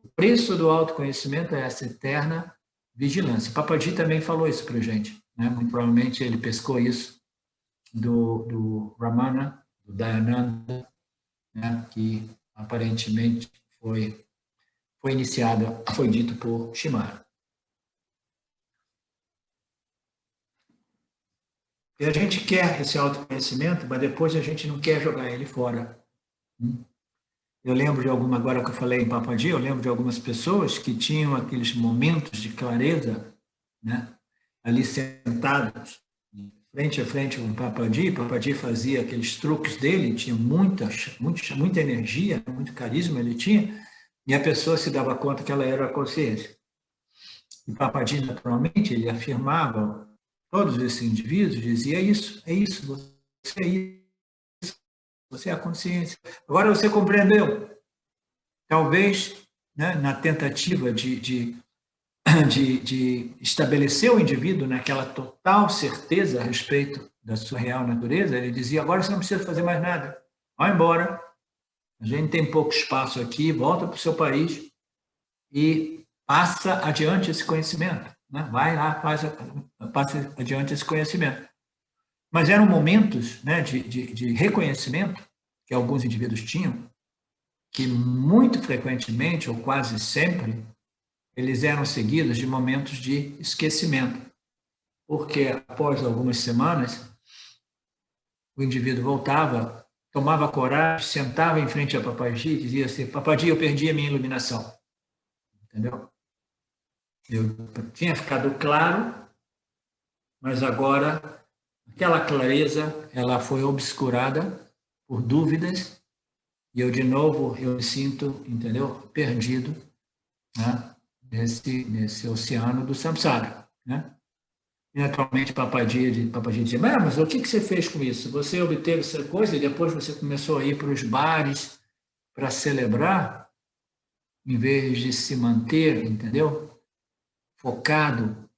O preço do autoconhecimento é essa eterna vigilância. Papaji também falou isso para a gente, né? Muito provavelmente ele pescou isso do Ramana, do Dayananda, né? Que aparentemente foi iniciada, foi dito por Shimara. E a gente quer esse autoconhecimento, mas depois a gente não quer jogar ele fora. Eu lembro de agora que eu falei em Papaji, eu lembro de algumas pessoas que tinham aqueles momentos de clareza, né? Ali sentados, frente a frente com o Papaji fazia aqueles truques dele, tinha muita energia, muito carisma ele tinha, e a pessoa se dava conta que ela era a consciência. E Papaji, naturalmente, ele afirmava, todos esses indivíduos dizia você é isso, você é a consciência. Agora você compreendeu. Talvez, né, na tentativa de estabelecer o indivíduo naquela total certeza a respeito da sua real natureza, ele dizia, agora você não precisa fazer mais nada, vai embora, a gente tem pouco espaço aqui, volta para o seu país e passa adiante esse conhecimento, né? Vai lá, passa adiante esse conhecimento. Mas eram momentos, né, de reconhecimento que alguns indivíduos tinham, que muito frequentemente, ou quase sempre, eles eram seguidos de momentos de esquecimento, porque após algumas semanas, o indivíduo voltava, tomava coragem, sentava em frente a Papaji e dizia assim: Papaji, eu perdi a minha iluminação. Entendeu? Eu tinha ficado claro, mas agora aquela clareza ela foi obscurada por dúvidas e eu de novo eu me sinto, entendeu? Perdido, né? Nesse oceano do samsara, né? E naturalmente Papaji dizia: mas o que você fez com isso? Você obteve essa coisa e depois você começou a ir para os bares para celebrar, em vez de se manter, entendeu? Focado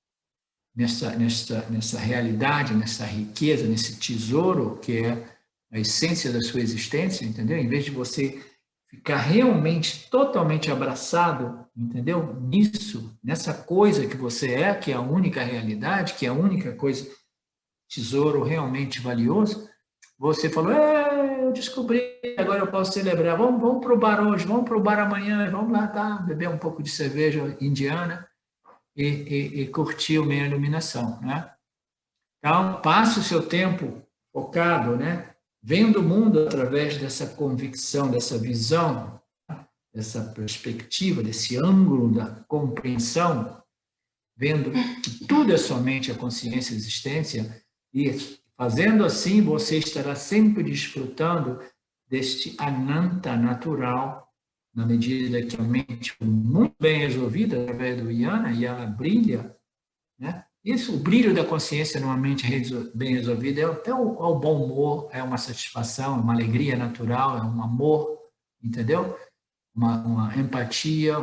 nessa realidade, nessa riqueza, nesse tesouro que é a essência da sua existência, entendeu? Em vez de você ficar realmente totalmente abraçado, entendeu? Nisso, nessa coisa que você é, que é a única realidade, que é a única coisa, tesouro realmente valioso, você falou: eu descobri, agora eu posso celebrar, vamos para o bar hoje, vamos para o bar amanhã, vamos lá, tá, beber um pouco de cerveja indiana e curtir a minha iluminação, né? Então, passe o seu tempo focado, né? Vendo o mundo através dessa convicção, dessa visão, dessa perspectiva, desse ângulo da compreensão, vendo que tudo é somente a consciência e a existência, e fazendo assim, você estará sempre desfrutando deste ananta natural, na medida que a mente é muito bem resolvida através do Yana, e ela brilha, né? Isso, o brilho da consciência numa mente bem resolvida é o bom humor, é uma satisfação, uma alegria natural, é um amor, entendeu? Uma empatia,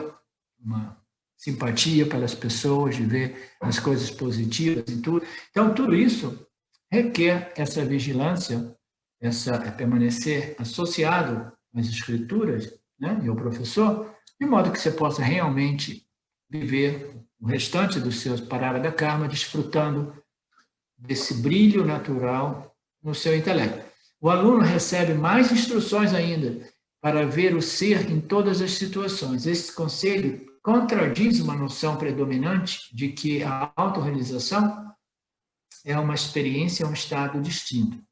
uma simpatia pelas pessoas, de ver as coisas positivas e tudo. Então, tudo isso requer essa vigilância, essa permanecer associado às escrituras, né, e ao professor, de modo que você possa realmente viver o restante dos seus parada karma desfrutando desse brilho natural no seu intelecto. O aluno recebe mais instruções ainda para ver o ser em todas as situações. Esse conselho contradiz uma noção predominante de que a autorrealização é uma experiência, um estado distinto.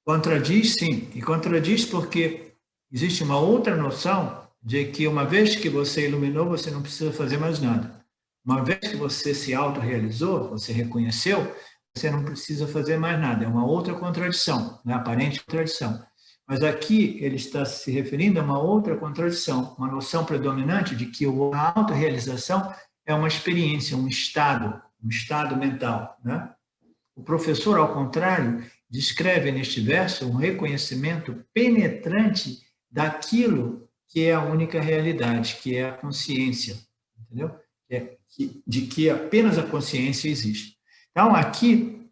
Contradiz, sim, e contradiz porque existe uma outra noção de que uma vez que você iluminou, você não precisa fazer mais nada. Uma vez que você se autorrealizou, você reconheceu, você não precisa fazer mais nada. É uma outra contradição, né? Aparente contradição. Mas aqui ele está se referindo a uma outra contradição, uma noção predominante de que a autorrealização é uma experiência, um estado mental, né? O professor, ao contrário, descreve neste verso um reconhecimento penetrante daquilo que é a única realidade, que é a consciência, entendeu? De que apenas a consciência existe. Então, aqui,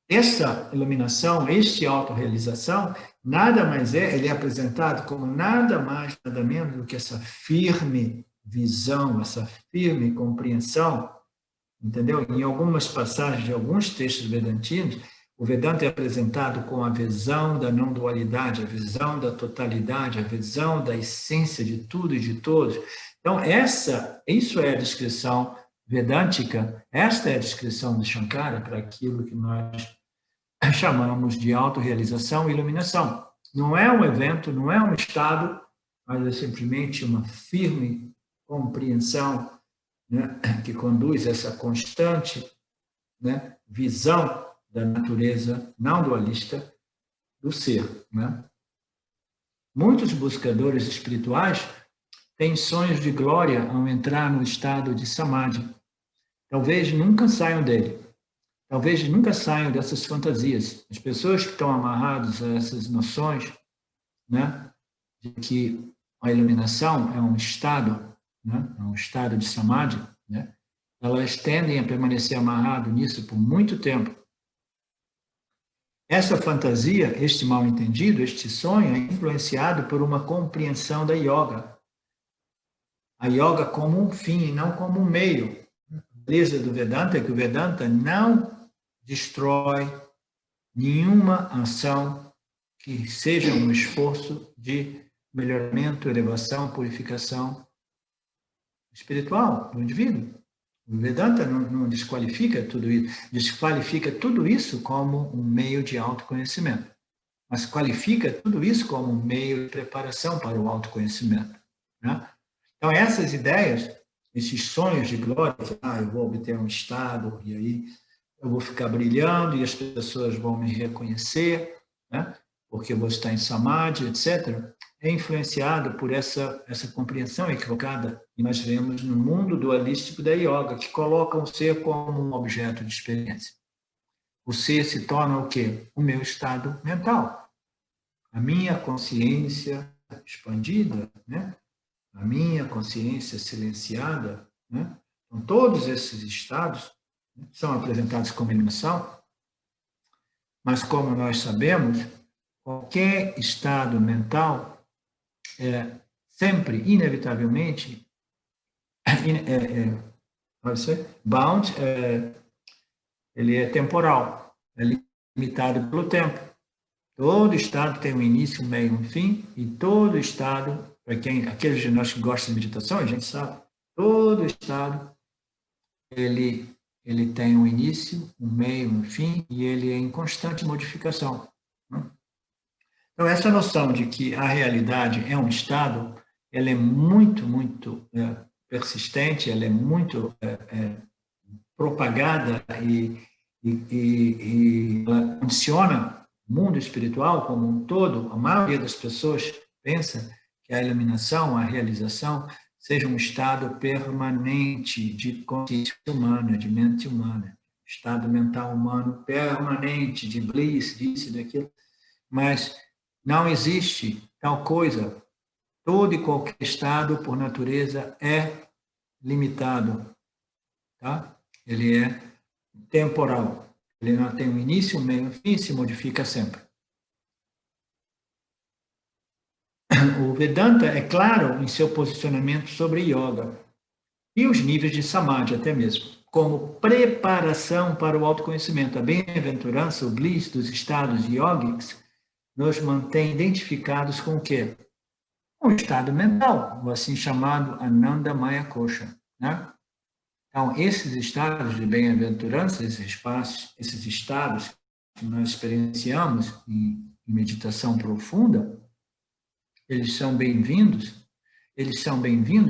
essa iluminação, esta autorrealização, nada mais é, ele é apresentado como nada mais, nada menos do que essa firme visão, essa firme compreensão, entendeu? Em algumas passagens de alguns textos vedantinos, o Vedanta é apresentado com a visão da não dualidade, a visão da totalidade, a visão da essência de tudo e de todos. Então, isso é a descrição vedântica, esta é a descrição de Shankara para aquilo que nós chamamos de autorrealização e iluminação. Não é um evento, não é um estado, mas é simplesmente uma firme compreensão, né, que conduz essa constante, né, visão da natureza não dualista do ser, né? Muitos buscadores espirituais têm sonhos de glória ao entrar no estado de samadhi. Talvez nunca saiam dele. Talvez nunca saiam dessas fantasias. As pessoas que estão amarradas a essas noções, né, de que a iluminação é um estado, né, é um estado de samadhi, né, elas tendem a permanecer amarrado nisso por muito tempo. Essa fantasia, este mal-entendido, este sonho é influenciado por uma compreensão da yoga. A yoga como um fim, não como um meio. A beleza do Vedanta é que o Vedanta não destrói, nenhuma ação que seja um esforço de melhoramento, elevação, purificação espiritual do indivíduo. O Vedanta não desqualifica tudo isso, desqualifica tudo isso como um meio de autoconhecimento, mas qualifica tudo isso como um meio de preparação para o autoconhecimento, né? Então, essas ideias, esses sonhos de glória, eu vou obter um estado, e aí eu vou ficar brilhando, e as pessoas vão me reconhecer, né? Porque eu vou estar em samadhi, etc., é influenciado por essa compreensão equivocada que nós vemos no mundo dualístico da yoga, que coloca o ser como um objeto de experiência. O ser se torna o quê? O meu estado mental. A minha consciência expandida, né? A minha consciência silenciada, né? Então, todos esses estados, né, são apresentados como iluminação, mas como nós sabemos, qualquer estado mental é sempre, inevitavelmente, bound, ele é temporal, é limitado pelo tempo. Todo estado tem um início, um meio, um fim, e todo estado, para aqueles de nós que gostam de meditação, a gente sabe, todo estado ele tem um início, um meio, um fim, e ele é em constante modificação, né? Então, essa noção de que a realidade é um estado, ela é muito, muito persistente, ela é muito propagada e ela condiciona o mundo espiritual como um todo. A maioria das pessoas pensa que a iluminação, a realização, seja um estado permanente de consciência humana, de mente humana, estado mental humano permanente, de bliss, disso e daquilo, mas não existe tal coisa. Todo e qualquer estado, por natureza, é limitado, tá? Ele é temporal. Ele não tem um início, um meio, um fim, se modifica sempre. O Vedanta é claro em seu posicionamento sobre yoga e os níveis de samadhi até mesmo, como preparação para o autoconhecimento. A bem-aventurança, o bliss dos estados yogis, nos mantém identificados com o quê? Com o estado mental, o assim chamado Ananda Maya Kosha, né? Então, esses estados de bem-aventurança, esses estados que nós experienciamos em meditação profunda, eles são bem-vindos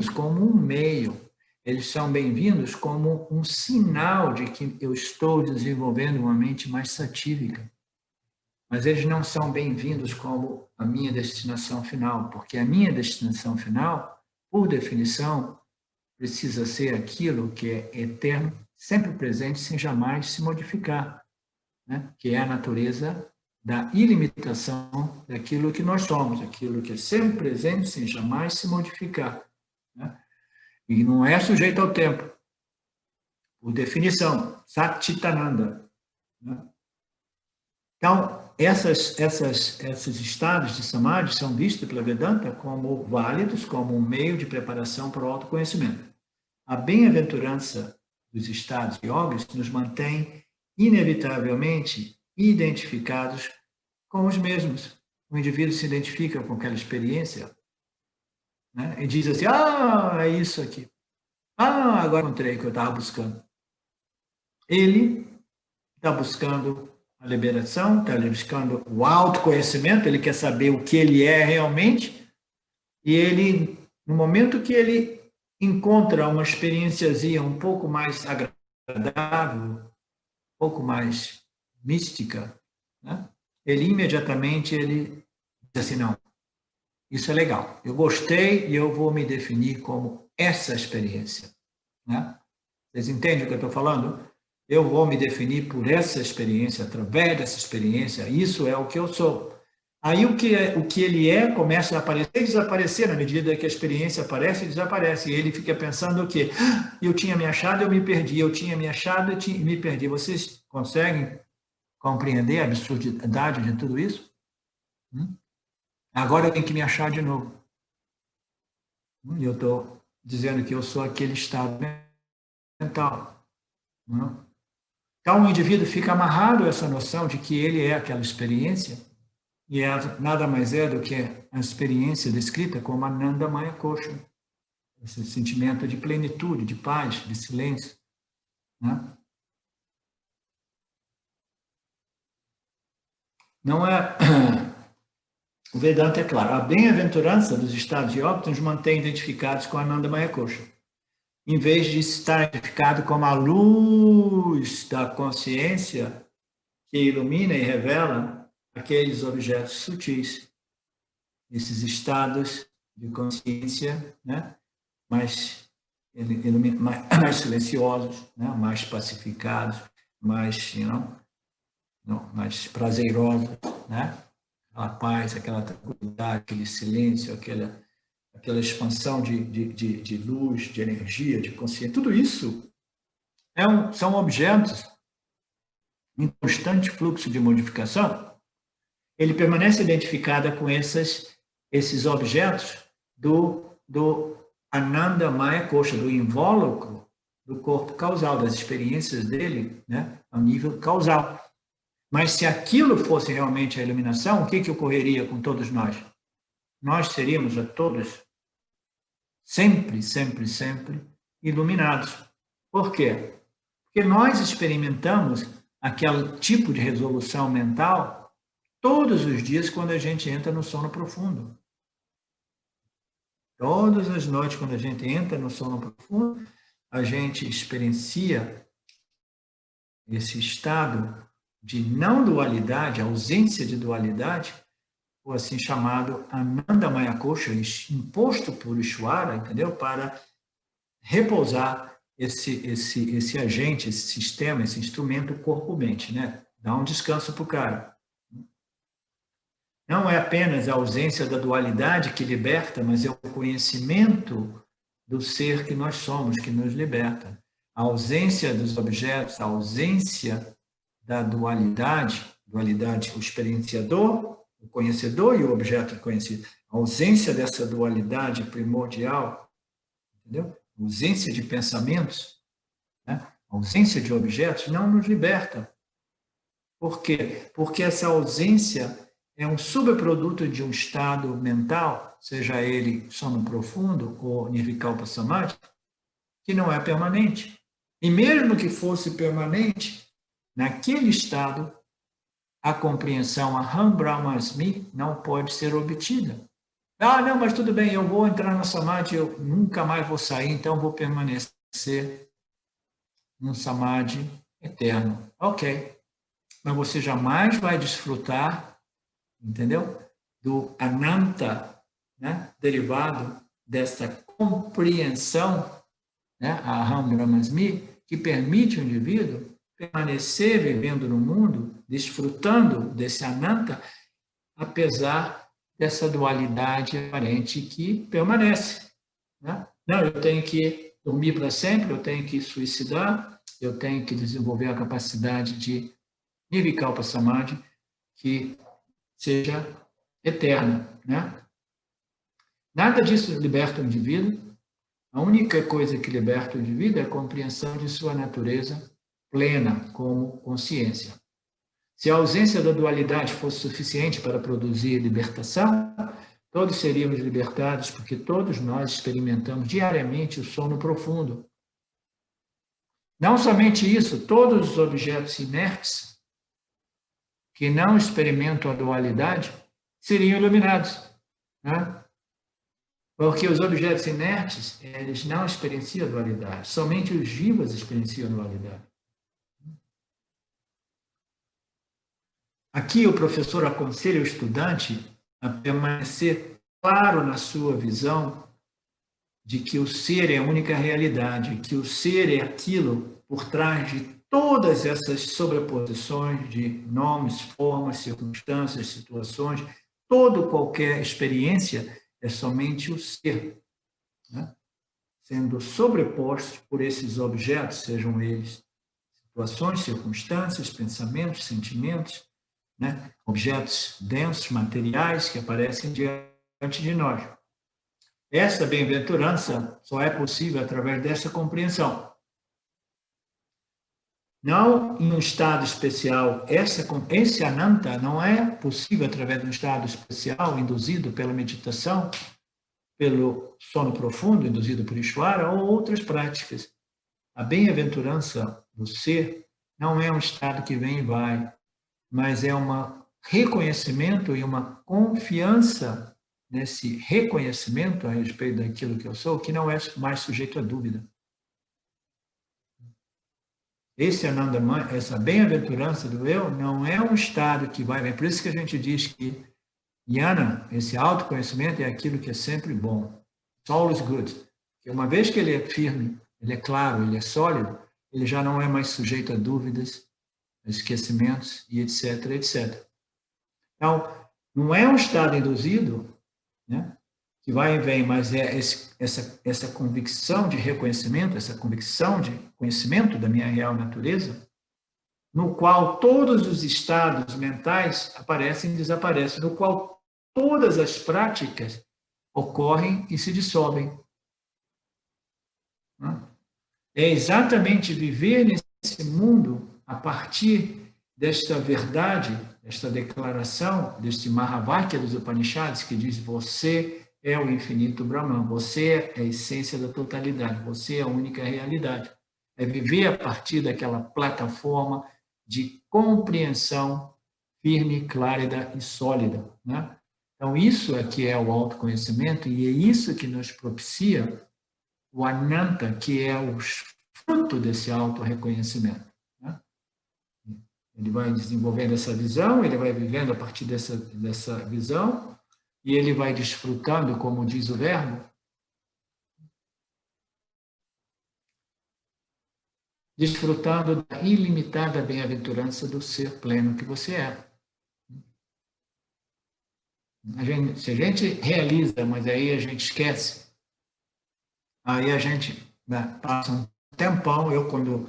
como um meio, eles são bem-vindos como um sinal de que eu estou desenvolvendo uma mente mais satívica. Mas eles não são bem-vindos como a minha destinação final, porque a minha destinação final, por definição, precisa ser aquilo que é eterno, sempre presente, sem jamais se modificar, né? Que é a natureza da ilimitação daquilo que nós somos, aquilo que é sempre presente, sem jamais se modificar, né? E não é sujeito ao tempo, por definição, Satchitananda, né? Então, esses estados de samadhi são vistos pela Vedanta como válidos, como um meio de preparação para o autoconhecimento. A bem-aventurança dos estados yogis nos mantém inevitavelmente identificados com os mesmos. O indivíduo se identifica com aquela experiência, né? E diz assim, é isso aqui. Agora encontrei o que eu estava buscando. Ele está buscando a liberação, está buscando o autoconhecimento, ele quer saber o que ele é realmente, e ele, no momento que ele encontra uma experiênciazinha um pouco mais agradável, um pouco mais mística, né? Ele imediatamente diz assim, não, isso é legal, eu gostei e eu vou me definir como essa experiência, né? Vocês entendem o que eu estou falando? Eu vou me definir por essa experiência, através dessa experiência, isso é o que eu sou. Aí o que ele começa a aparecer e desaparecer na medida que a experiência aparece e desaparece. E ele fica pensando o quê? Eu tinha me achado, eu me perdi. Eu tinha me achado, eu me perdi. Vocês conseguem compreender a absurdidade de tudo isso? Agora eu tenho que me achar de novo. E eu estou dizendo que eu sou aquele estado mental. Então, o indivíduo fica amarrado a essa noção de que ele é aquela experiência, e nada mais é do que a experiência descrita como Ananda Maya Kosha, esse sentimento de plenitude, de paz, de silêncio, né? Não é... O Vedanta é claro, a bem-aventurança dos estados de óbito nos mantém identificados com Ananda Maya Kosha, em vez de estar identificado como a luz da consciência que ilumina e revela aqueles objetos sutis, esses estados de consciência, né? mais silenciosos, né? Mais pacificados, mais, mais prazerosos, né? Aquela paz, aquela tranquilidade, aquele silêncio, aquela expansão de luz, de energia, de consciência. Tudo isso são objetos em constante fluxo de modificação. Ele permanece identificado com esses objetos do Ananda Maya Kosha, do invólucro do corpo causal, das experiências dele, né, ao nível causal. Mas se aquilo fosse realmente a iluminação, o que ocorreria com todos nós? Nós seríamos a todos sempre, sempre, sempre iluminados. Por quê? Porque nós experimentamos aquele tipo de resolução mental todos os dias quando a gente entra no sono profundo. Todas as noites, quando a gente entra no sono profundo, a gente experiencia esse estado de não dualidade, ausência de dualidade, ou assim chamado Ananda Maya Kosha, imposto por Ishvara, entendeu? Para repousar esse agente, esse sistema, esse instrumento corpo-mente, né? Dá um descanso para o cara. Não é apenas a ausência da dualidade que liberta, mas é o conhecimento do ser que nós somos que nos liberta. A ausência dos objetos, a ausência da dualidade, o experienciador, o conhecedor e o objeto conhecido. A ausência dessa dualidade primordial, entendeu? A ausência de pensamentos, né? A ausência de objetos não nos liberta. Por quê? Porque essa ausência é um subproduto de um estado mental, seja ele sono profundo ou nirvikalpa samadhi, que não é permanente. E mesmo que fosse permanente, naquele estado, a compreensão Aham Brahmasmi não pode ser obtida. Ah, não, mas tudo bem, eu vou entrar na samadhi, eu nunca mais vou sair, então vou permanecer num samadhi eterno. Ok, mas você jamais vai desfrutar, entendeu? Do ananta, né? Derivado dessa compreensão, né? Aham Brahmasmi, que permite ao indivíduo permanecer vivendo no mundo, desfrutando desse ananta, apesar dessa dualidade aparente que permanece. Né? Não, eu tenho que dormir para sempre, eu tenho que suicidar, eu tenho que desenvolver a capacidade de nirvikalpa samadhi que seja eterna. Né? Nada disso liberta o indivíduo. A única coisa que liberta o indivíduo é a compreensão de sua natureza plena como consciência. Se a ausência da dualidade fosse suficiente para produzir libertação, todos seríamos libertados, porque todos nós experimentamos diariamente o sono profundo. Não somente isso, todos os objetos inertes que não experimentam a dualidade seriam iluminados, né? Porque os objetos inertes, eles não experienciam a dualidade, somente os jivas experienciam a dualidade. Aqui o professor aconselha o estudante a permanecer claro na sua visão de que o ser é a única realidade, que o ser é aquilo por trás de todas essas sobreposições de nomes, formas, circunstâncias, situações, qualquer experiência é somente o ser, né? Sendo sobreposto por esses objetos, sejam eles situações, circunstâncias, pensamentos, sentimentos, né? Objetos densos, materiais que aparecem diante de nós. Essa bem-aventurança só é possível através dessa compreensão. Não em um estado especial. Esse Ananta não é possível através de um estado especial induzido pela meditação, pelo sono profundo induzido por Ishvara ou outras práticas. A bem-aventurança do ser não é um estado que vem e vai, mas é um reconhecimento e uma confiança nesse reconhecimento a respeito daquilo que eu sou, que não é mais sujeito a dúvida. Esse Anandamaya, essa bem-aventurança do eu, não é um estado que vai. É por isso que a gente diz que Jnana, esse autoconhecimento, é aquilo que é sempre bom. It's always good. Porque uma vez que ele é firme, ele é claro, ele é sólido, ele já não é mais sujeito a dúvidas, a esquecimentos e etc, etc. Então, não é um estado induzido, né, que vai e vem, mas é essa convicção de reconhecimento, essa convicção de conhecimento da minha real natureza, no qual todos os estados mentais aparecem e desaparecem, no qual todas as práticas ocorrem e se dissolvem. É exatamente viver nesse mundo a partir desta verdade, desta declaração, deste Mahavakya dos Upanishads, que diz: você é o infinito Brahman, você é a essência da totalidade, você é a única realidade. É viver a partir daquela plataforma de compreensão firme, clara e sólida, né? Então, isso é que é o autoconhecimento e é isso que nos propicia o Ananta, que é o fruto desse auto-reconhecimento. Né? Ele vai desenvolvendo essa visão, ele vai vivendo a partir dessa visão, e ele vai desfrutando, como diz o verbo, desfrutando da ilimitada bem-aventurança do ser pleno que você é. Se a gente realiza, mas aí a gente esquece, aí a gente, né, passa um tempão. Eu, quando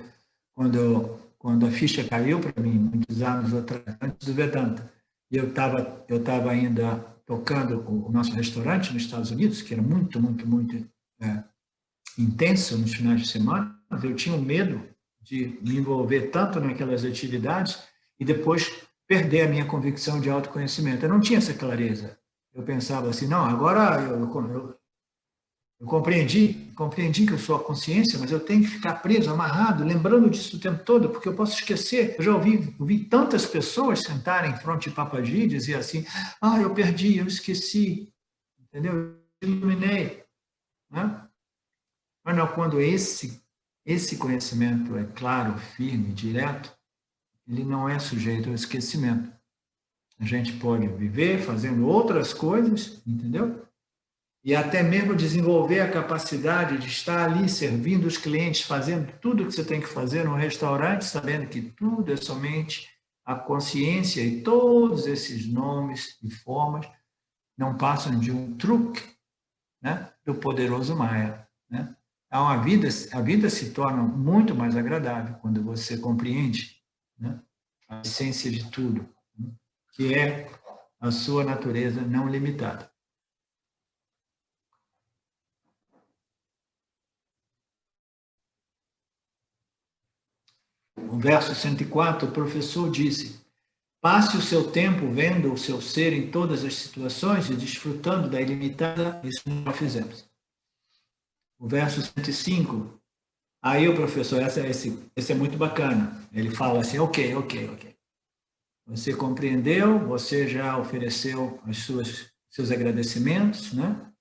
a ficha caiu para mim, muitos anos antes do Vedanta, e eu estava ainda tocando o nosso restaurante nos Estados Unidos, que era muito intenso nos finais de semana, eu tinha um medo de me envolver tanto naquelas atividades e depois perder a minha convicção de autoconhecimento. Eu não tinha essa clareza. Eu pensava assim, não, agora eu compreendi que eu sou a consciência, mas eu tenho que ficar preso, amarrado, lembrando disso o tempo todo, porque eu posso esquecer. Eu já ouvi tantas pessoas sentarem em frente de Papaji e dizer assim: eu perdi, eu esqueci, entendeu? Eu iluminei. Né? Mas não, quando esse conhecimento é claro, firme, direto, ele não é sujeito ao esquecimento. A gente pode viver fazendo outras coisas, entendeu? E até mesmo desenvolver a capacidade de estar ali servindo os clientes, fazendo tudo o que você tem que fazer no restaurante, sabendo que tudo é somente a consciência, e todos esses nomes e formas não passam de um truque, né, do poderoso Maya. Né? Então, a vida se torna muito mais agradável quando você compreende, né, a essência de tudo, né, que é a sua natureza não limitada. No verso 104, o professor disse: passe o seu tempo vendo o seu ser em todas as situações e desfrutando da ilimitada. Isso nós fizemos. O verso 105, aí o professor, esse é muito bacana. Ele fala assim: ok. Você compreendeu, você já ofereceu seus agradecimentos, né?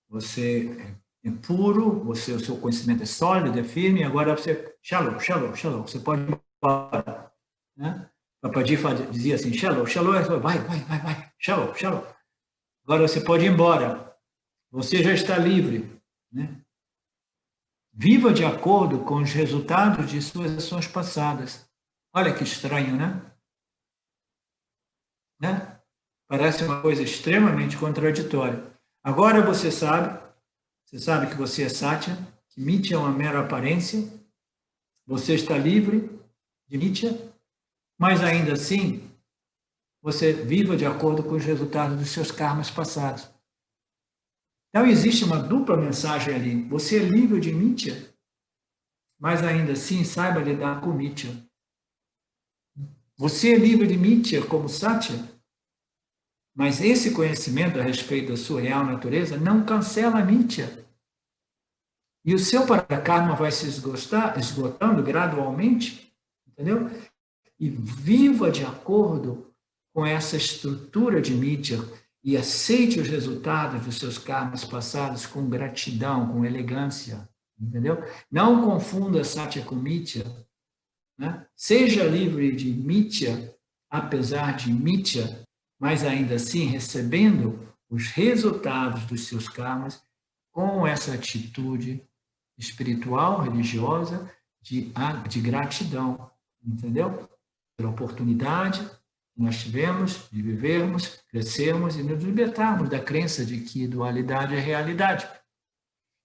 Você é puro, o seu conhecimento é sólido, é firme, agora você, shalom, você pode ir embora. Né? Papaji dizia assim, shalom, vai, shalom. Agora você pode ir embora, você já está livre. Né? Viva de acordo com os resultados de suas ações passadas. Olha que estranho, né? Parece uma coisa extremamente contraditória. Agora você sabe que você é Satya, que Mitya é uma mera aparência, você está livre de Mitya, mas ainda assim, você viva de acordo com os resultados dos seus karmas passados. Então, existe uma dupla mensagem ali. Você é livre de Mitya, mas ainda assim, saiba lidar com Mitya. Você é livre de Mithya como Satya, mas esse conhecimento a respeito da sua real natureza não cancela a Mithya. E o seu parakarma vai se esgotando gradualmente, entendeu? E viva de acordo com essa estrutura de Mithya e aceite os resultados dos seus karmas passados com gratidão, com elegância, entendeu? Não confunda Satya com Mithya, né? Seja livre de Mithya, apesar de Mithya, mas ainda assim recebendo os resultados dos seus karmas com essa atitude espiritual, religiosa, de gratidão, entendeu? Pela oportunidade que nós tivemos de vivermos, crescermos e nos libertarmos da crença de que dualidade é realidade.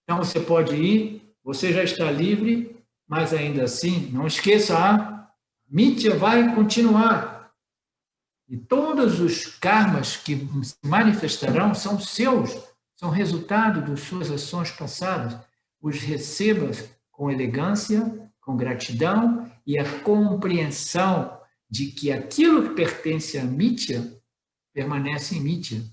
Então, você pode ir, você já está livre, mas ainda assim, não esqueça, a Mithya vai continuar. E todos os karmas que se manifestarão são seus, são resultado das suas ações passadas. Os receba com elegância, com gratidão e a compreensão de que aquilo que pertence a Mithya permanece em Mithya.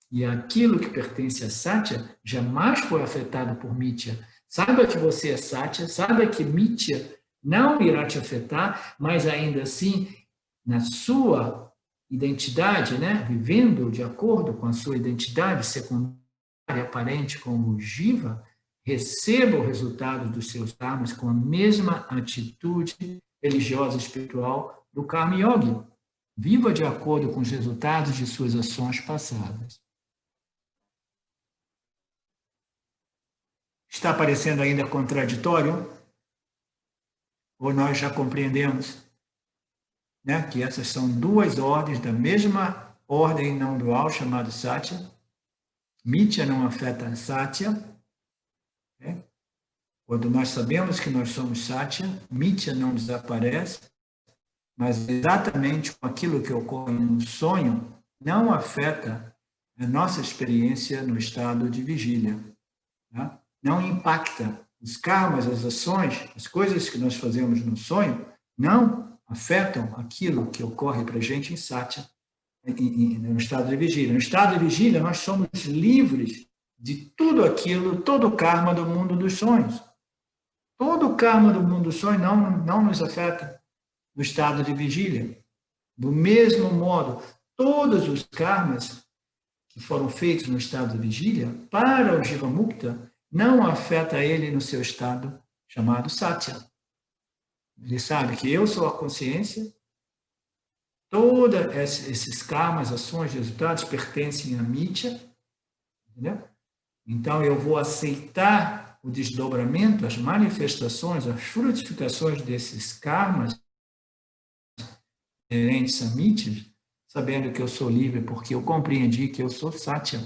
E aquilo que pertence a Satya jamais foi afetado por Mithya. Saiba que você é Satya, saiba que Mithya não irá te afetar, mas ainda assim, na sua identidade, né, vivendo de acordo com a sua identidade secundária aparente como Jiva, receba o resultado dos seus karmas com a mesma atitude religiosa e espiritual do Karma Yogi. Viva de acordo com os resultados de suas ações passadas. Está parecendo ainda contraditório? Ou nós já compreendemos, né, que essas são duas ordens da mesma ordem não dual chamada Satya? Mithya não afeta Satya. Né? Quando nós sabemos que nós somos Satya, Mithya não desaparece, mas exatamente com aquilo que ocorre no sonho não afeta a nossa experiência no estado de vigília. Tá? Não impacta os karmas, as ações, as coisas que nós fazemos no sonho, não afetam aquilo que ocorre para a gente em Satya, no estado de vigília. No estado de vigília, nós somos livres de tudo aquilo, todo o karma do mundo dos sonhos. Todo o karma do mundo dos sonhos não nos afeta no estado de vigília. Do mesmo modo, todos os karmas que foram feitos no estado de vigília, para o Jiva Mukta, não afeta ele no seu estado chamado Satya. Ele sabe que eu sou a consciência, todos esses karmas, ações, resultados pertencem a Mithya, entendeu? Então eu vou aceitar o desdobramento, as manifestações, as frutificações desses karmas inerentes a Mithya, sabendo que eu sou livre porque eu compreendi que eu sou Satya.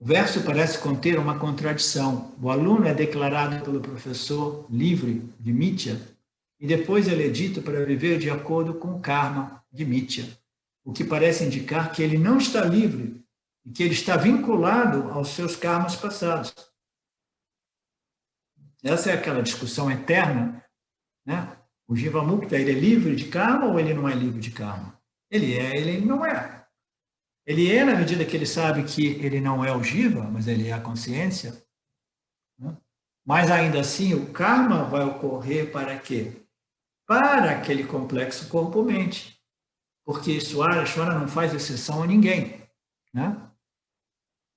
O verso parece conter uma contradição. O aluno é declarado pelo professor livre de Mithya e depois ele é dito para viver de acordo com o karma de Mithya, o que parece indicar que ele não está livre e que ele está vinculado aos seus karmas passados. Essa é aquela discussão eterna, né? O Jiva Mukta, ele é livre de karma ou ele não é livre de karma? Ele é, ele não é. Ele é na medida que ele sabe que ele não é o Jiva, mas ele é a consciência. Né? Mas ainda assim, o karma vai ocorrer para quê? Para aquele complexo corpo-mente. Porque Ishvara não faz exceção a ninguém. Né?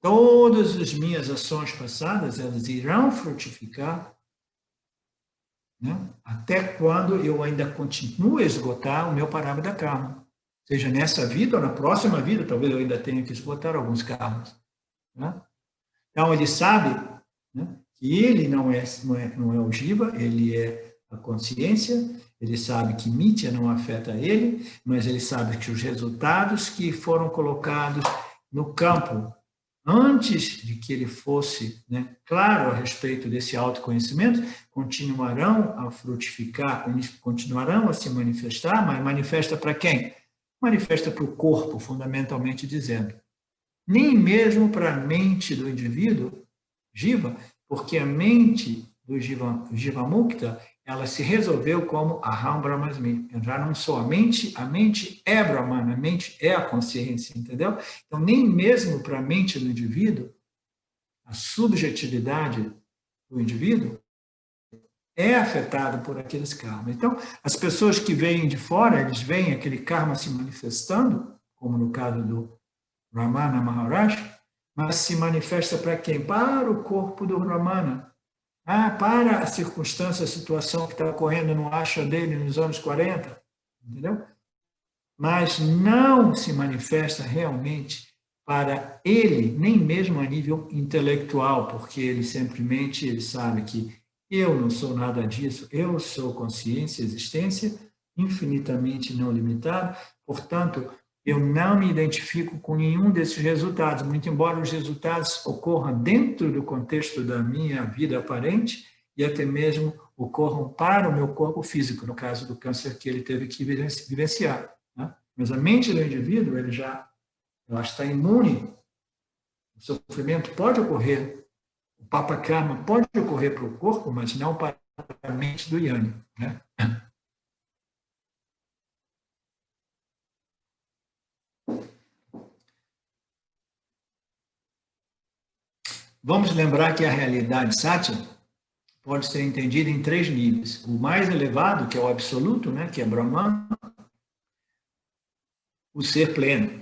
Todas as minhas ações passadas, elas irão frutificar, né? Até quando eu ainda continuo a esgotar o meu parâmetro da karma. Seja nessa vida ou na próxima vida, talvez eu ainda tenha que esgotar alguns karmas. Né? Então, ele sabe, né, que ele não é o Jiva, ele é a consciência, ele sabe que Mithya não afeta ele, mas ele sabe que os resultados que foram colocados no campo antes de que ele fosse, né, claro a respeito desse autoconhecimento, continuarão a frutificar, continuarão a se manifestar, mas manifesta para quem? Manifesta para o corpo, fundamentalmente dizendo. Nem mesmo para a mente do indivíduo, Jiva, porque a mente do Jiva Mukta, ela se resolveu como Aham Brahmasmi. Eu já não sou a mente é Brahman, a mente é a consciência, entendeu? Então, nem mesmo para a mente do indivíduo, a subjetividade do indivíduo é afetada por aqueles karmas. Então, as pessoas que vêm de fora, eles veem aquele karma se manifestando, como no caso do Ramana Maharaj, mas se manifesta para quem? Para o corpo do Ramana. Para a circunstância, a situação que está ocorrendo no asha dele nos anos 40, entendeu? Mas não se manifesta realmente para ele, nem mesmo a nível intelectual, porque ele simplesmente ele sabe que eu não sou nada disso, eu sou consciência, existência infinitamente não limitada, portanto, eu não me identifico com nenhum desses resultados, muito embora os resultados ocorram dentro do contexto da minha vida aparente e até mesmo ocorram para o meu corpo físico, no caso do câncer que ele teve que vivenciar. Né? Mas a mente do indivíduo, ela está imune. O sofrimento pode ocorrer, o Papa Karma pode ocorrer para o corpo, mas não para a mente do Yoni. Né? Vamos lembrar que a realidade Satya pode ser entendida em 3 níveis. O mais elevado, que é o absoluto, né, que é Brahman, o ser pleno.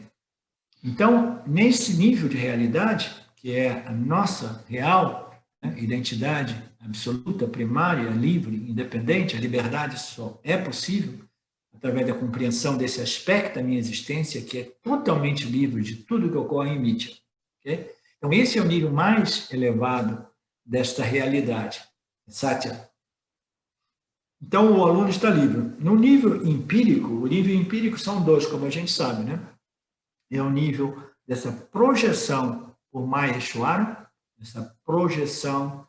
Então, nesse nível de realidade, que é a nossa real, né, identidade absoluta, primária, livre, independente, a liberdade só é possível através da compreensão desse aspecto da minha existência, que é totalmente livre de tudo que ocorre em mídia. Okay? Então, esse é o nível mais elevado desta realidade, Satya. Então, o aluno está livre. No nível empírico, o nível empírico são 2, como a gente sabe, né? É o nível dessa projeção por Maheshwara, essa projeção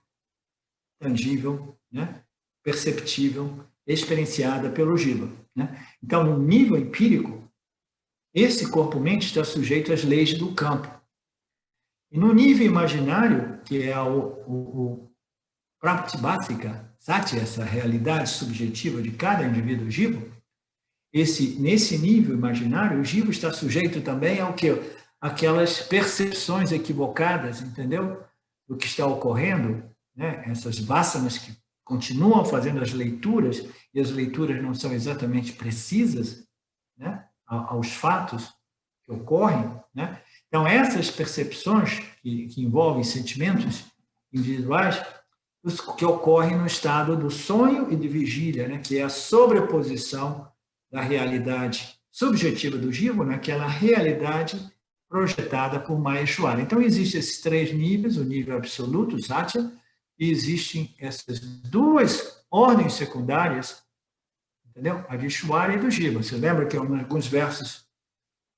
tangível, né? Perceptível, experienciada pelo Jiva. Né? Então, no nível empírico, esse corpo-mente está sujeito às leis do campo. E no nível imaginário, que é o Pratibhasika, Sati, essa realidade subjetiva de cada indivíduo Jiva, nesse nível imaginário, o Jiva está sujeito também ao quê? Aquelas percepções equivocadas, entendeu? Do que está ocorrendo, né? Essas vasanas que continuam fazendo as leituras, e as leituras não são exatamente precisas, né? Aos fatos que ocorrem, né? Então, essas percepções que envolvem sentimentos individuais, que ocorrem no estado do sonho e de vigília, né? Que é a sobreposição da realidade subjetiva do Jiva naquela realidade projetada por Maheshwara. Então, existem esses 3 níveis, o nível absoluto, o Satya, e existem essas 2 ordens secundárias, entendeu? A de Ishwara e do Jiva. Você lembra que em alguns versos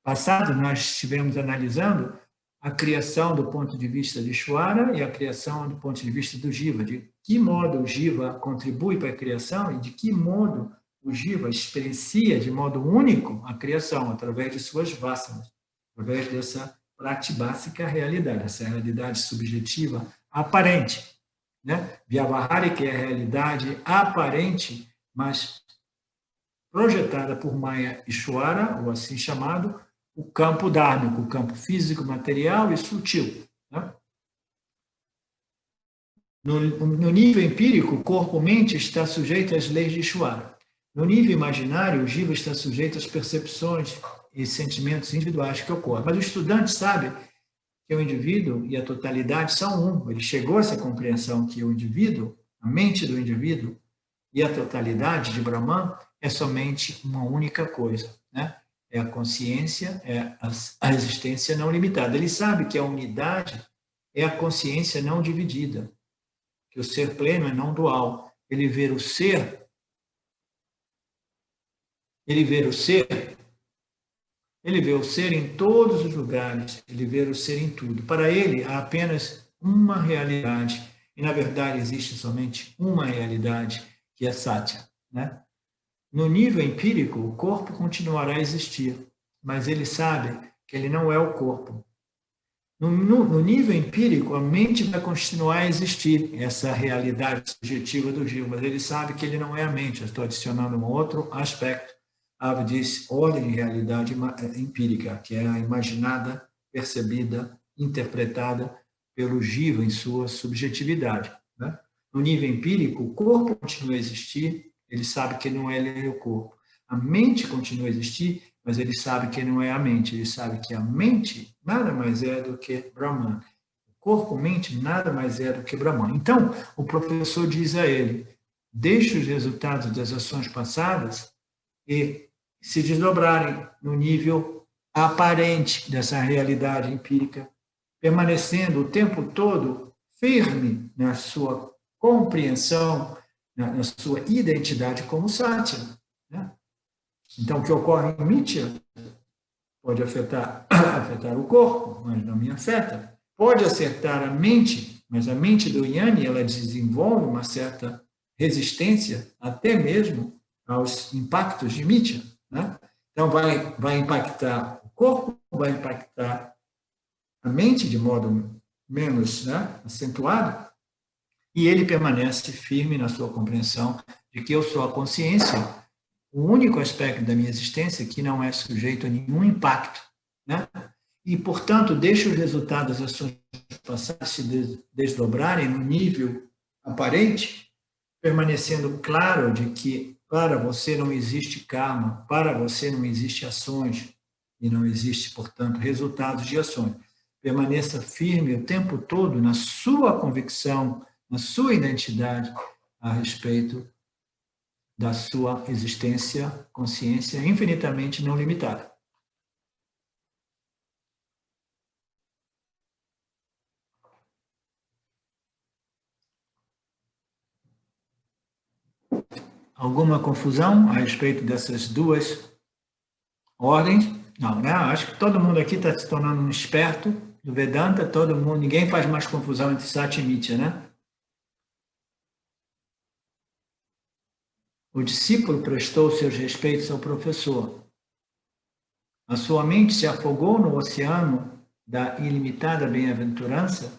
passados nós estivemos analisando a criação do ponto de vista de Ishwara e a criação do ponto de vista do Jiva, de que modo o Jiva contribui para a criação e de que modo o Jiva experiencia de modo único a criação, através de suas vasanas, através dessa pratibhásika realidade, essa realidade subjetiva aparente. Né? Vyavaharika é a realidade aparente, mas projetada por Maya Ishwara, ou assim chamado, o campo dármico, o campo físico, material e sutil. Né? No nível empírico, o corpo-mente está sujeito às leis de Ishwara. No nível imaginário, o Jiva está sujeito às percepções e sentimentos individuais que ocorrem. Mas o estudante sabe que o indivíduo e a totalidade são um. Ele chegou a essa compreensão que o indivíduo, a mente do indivíduo e a totalidade de Brahman é somente uma única coisa, né? É a consciência, é a existência não limitada. Ele sabe que a unidade é a consciência não dividida, que o ser pleno é não dual. Ele vê o ser em todos os lugares, ele vê o ser em tudo. Para ele, há apenas uma realidade, e na verdade existe somente uma realidade, que é Satya. Né? No nível empírico, o corpo continuará a existir, mas ele sabe que ele não é o corpo. No nível empírico, a mente vai continuar a existir, essa realidade subjetiva do Gil, mas ele sabe que ele não é a mente. Eu estou adicionando um outro aspecto. Ave diz ordem de realidade empírica, que é a imaginada, percebida, interpretada pelo Gil em sua subjetividade. Né? No nível empírico, o corpo continua a existir, ele sabe que não é ele o corpo. A mente continua a existir, mas ele sabe que não é a mente, ele sabe que a mente nada mais é do que Brahman. O corpo-mente nada mais é do que Brahman. Então, o professor diz a ele, deixe os resultados das ações passadas e se desdobrarem no nível aparente dessa realidade empírica, permanecendo o tempo todo firme na sua compreensão, na sua identidade como Satya. Né? Então, o que ocorre em Mitya pode afetar o corpo, mas não me afeta. Pode acertar a mente, mas a mente do Yanni, ela desenvolve uma certa resistência, até mesmo aos impactos de Mitya. Né? Então, vai impactar o corpo, vai impactar a mente de modo menos, né, acentuado, e ele permanece firme na sua compreensão de que eu sou a consciência, o único aspecto da minha existência que não é sujeito a nenhum impacto, né? E, portanto, deixa os resultados das ações passadas se desdobrarem no nível aparente, permanecendo claro de que para você não existe karma, para você não existe ações e não existe, portanto, resultados de ações. Permaneça firme o tempo todo na sua convicção, na sua identidade a respeito da sua existência, consciência infinitamente não limitada. Alguma confusão a respeito dessas duas ordens? Não, né? Acho que todo mundo aqui está se tornando um esperto do Vedanta, todo mundo, ninguém faz mais confusão entre Sati e Mitya, né? O discípulo prestou seus respeitos ao professor. A sua mente se afogou no oceano da ilimitada bem-aventurança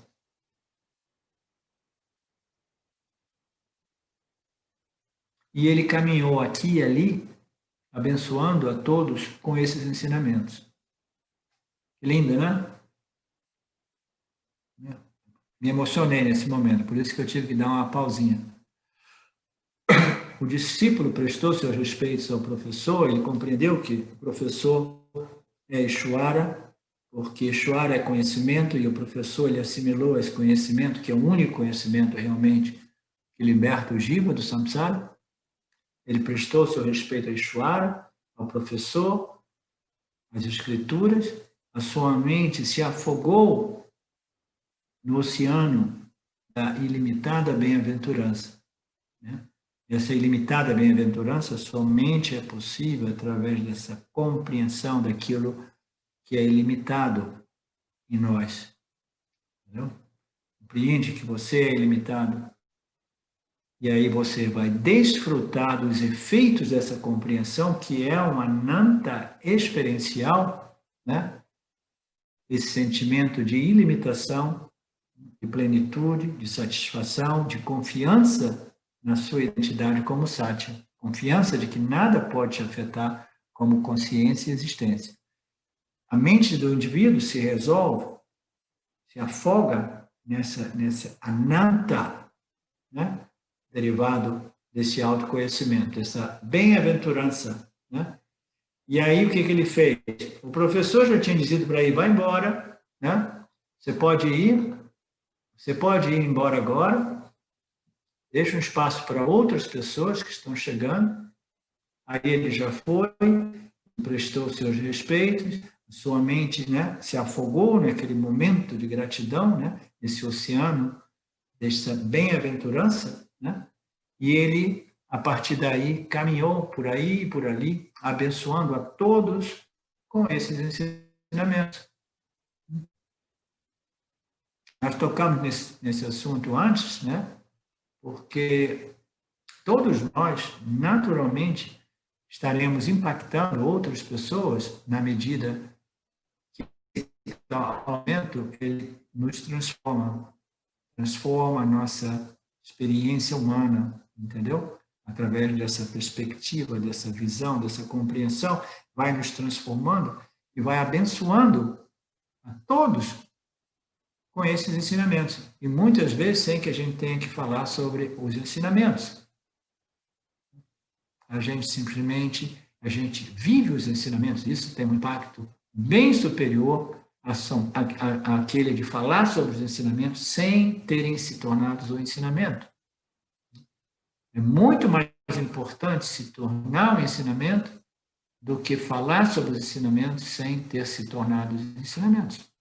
e ele caminhou aqui e ali, abençoando a todos com esses ensinamentos. Lindo, né? Me emocionei nesse momento, por isso que eu tive que dar uma pausinha. O discípulo prestou seus respeitos ao professor, ele compreendeu que o professor é Ishwara, porque Ishwara é conhecimento e o professor ele assimilou esse conhecimento, que é o único conhecimento realmente que liberta o jiva do samsara. Ele prestou seu respeito a Ishwara, ao professor, às escrituras, a sua mente se afogou no oceano da ilimitada bem-aventurança. Né? Essa ilimitada bem-aventurança somente é possível através dessa compreensão daquilo que é ilimitado em nós. Entendeu? Compreende que você é ilimitado. E aí você vai desfrutar dos efeitos dessa compreensão, que é uma ananta experiencial, né? Esse sentimento de ilimitação, de plenitude, de satisfação, de confiança na sua identidade como Satya. Confiança de que nada pode te afetar como consciência e existência. A mente do indivíduo se resolve, se afoga nessa ananta, né? Derivado desse autoconhecimento, dessa bem-aventurança. Né? E aí, o que ele fez? O professor já tinha dito para ele, vai embora, né? Você pode ir embora agora, deixa um espaço para outras pessoas que estão chegando. Aí ele já foi, prestou seus respeitos, sua mente, né, se afogou naquele momento de gratidão, né, nesse oceano dessa bem-aventurança, né, e ele, a partir daí, caminhou por aí e por ali, abençoando a todos com esses ensinamentos. Nós tocamos nesse assunto antes, né, porque todos nós, naturalmente, estaremos impactando outras pessoas na medida que o aumento, ele nos transforma a nossa experiência humana, entendeu? Através dessa perspectiva, dessa visão, dessa compreensão, vai nos transformando e vai abençoando a todos com esses ensinamentos. E muitas vezes sem que a gente tenha que falar sobre os ensinamentos. A gente simplesmente, a gente vive os ensinamentos. Isso tem um impacto bem superior àquele de falar sobre os ensinamentos sem terem se tornado o ensinamento. É muito mais importante se tornar um ensinamento do que falar sobre os ensinamentos sem ter se tornado os ensinamentos.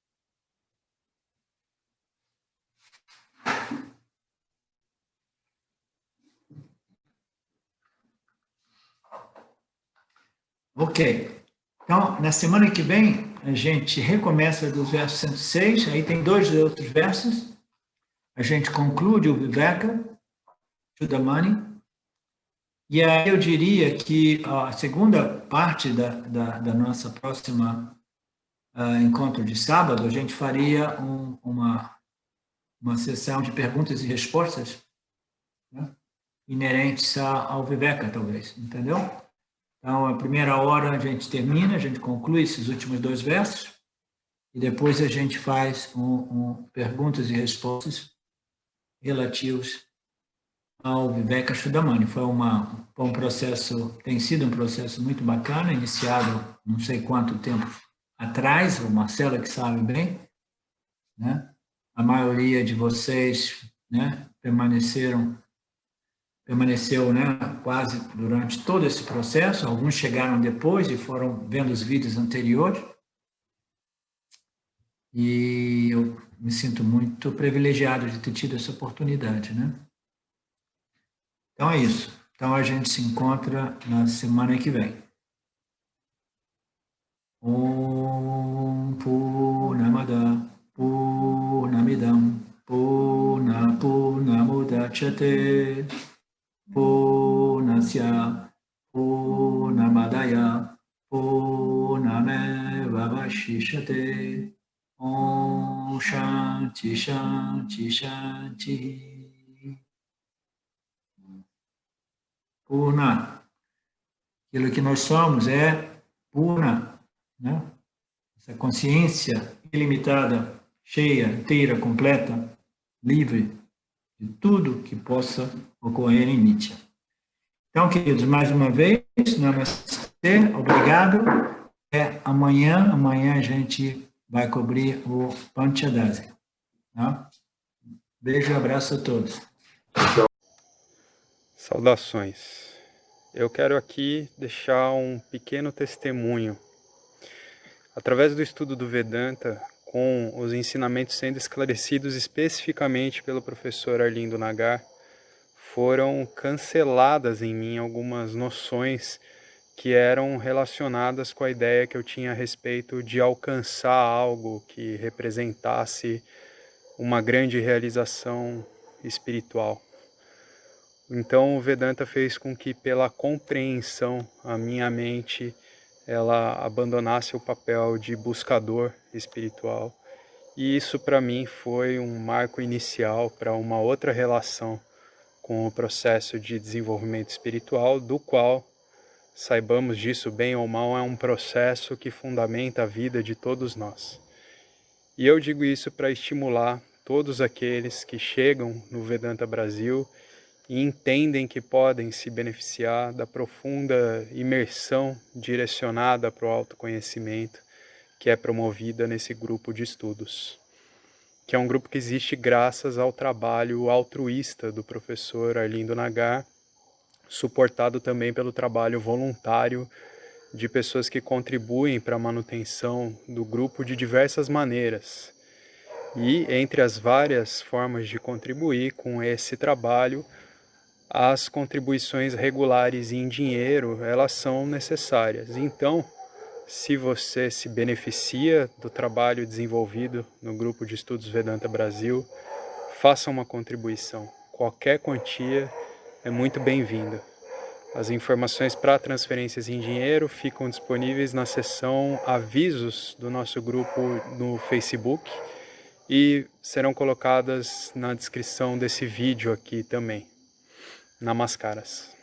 Ok. Então, na semana que vem, a gente recomeça dos versos 106, aí tem 2 outros versos. A gente conclui o Viveka, Chudamani. E aí eu diria que a segunda parte da nossa próxima encontro de sábado, a gente faria uma sessão de perguntas e respostas, né, inerentes ao Viveka, talvez, entendeu? Então, a primeira hora a gente termina, a gente conclui esses últimos 2 versos, e depois a gente faz perguntas e respostas relativos ao Viveka Chudamani. Foi um processo, tem sido um processo muito bacana, iniciado não sei quanto tempo atrás, o Marcelo que sabe bem, né? A maioria de vocês, né, permaneceu, né, quase durante todo esse processo. Alguns chegaram depois e foram vendo os vídeos anteriores. E eu me sinto muito privilegiado de ter tido essa oportunidade, né? Então é isso. Então a gente se encontra na semana que vem. Om Purnamada Purnamidam Purnamudachyate Purnasya Purnamadaya Purnameva Vashishyate. Om Shanti Shanti Shanti. Purna. Aquilo que nós somos é Purna, né? Essa consciência ilimitada, cheia, inteira, completa, livre de tudo que possa ocorrer em Nitya. Então, queridos, mais uma vez, namastê, obrigado. Até amanhã. Amanhã a gente vai cobrir o Panchadasi. Tá? Beijo e abraço a todos. Saudações. Eu quero aqui deixar um pequeno testemunho. Através do estudo do Vedanta, com os ensinamentos sendo esclarecidos especificamente pelo professor Arlindo Nagar, foram canceladas em mim algumas noções que eram relacionadas com a ideia que eu tinha a respeito de alcançar algo que representasse uma grande realização espiritual. Então o Vedanta fez com que, pela compreensão, a minha mente ela abandonasse o papel de buscador espiritual. E isso para mim foi um marco inicial para uma outra relação com o processo de desenvolvimento espiritual, do qual, saibamos disso bem ou mal, é um processo que fundamenta a vida de todos nós. E eu digo isso para estimular todos aqueles que chegam no Vedanta Brasil e entendem que podem se beneficiar da profunda imersão direcionada para o autoconhecimento que é promovida nesse grupo de estudos, que é um grupo que existe graças ao trabalho altruísta do professor Arlindo Nagar, suportado também pelo trabalho voluntário de pessoas que contribuem para a manutenção do grupo de diversas maneiras. E entre as várias formas de contribuir com esse trabalho, as contribuições regulares em dinheiro, elas são necessárias. Então, se você se beneficia do trabalho desenvolvido no Grupo de Estudos Vedanta Brasil, faça uma contribuição. Qualquer quantia é muito bem-vinda. As informações para transferências em dinheiro ficam disponíveis na seção avisos do nosso grupo no Facebook e serão colocadas na descrição desse vídeo aqui também. Namaskaras.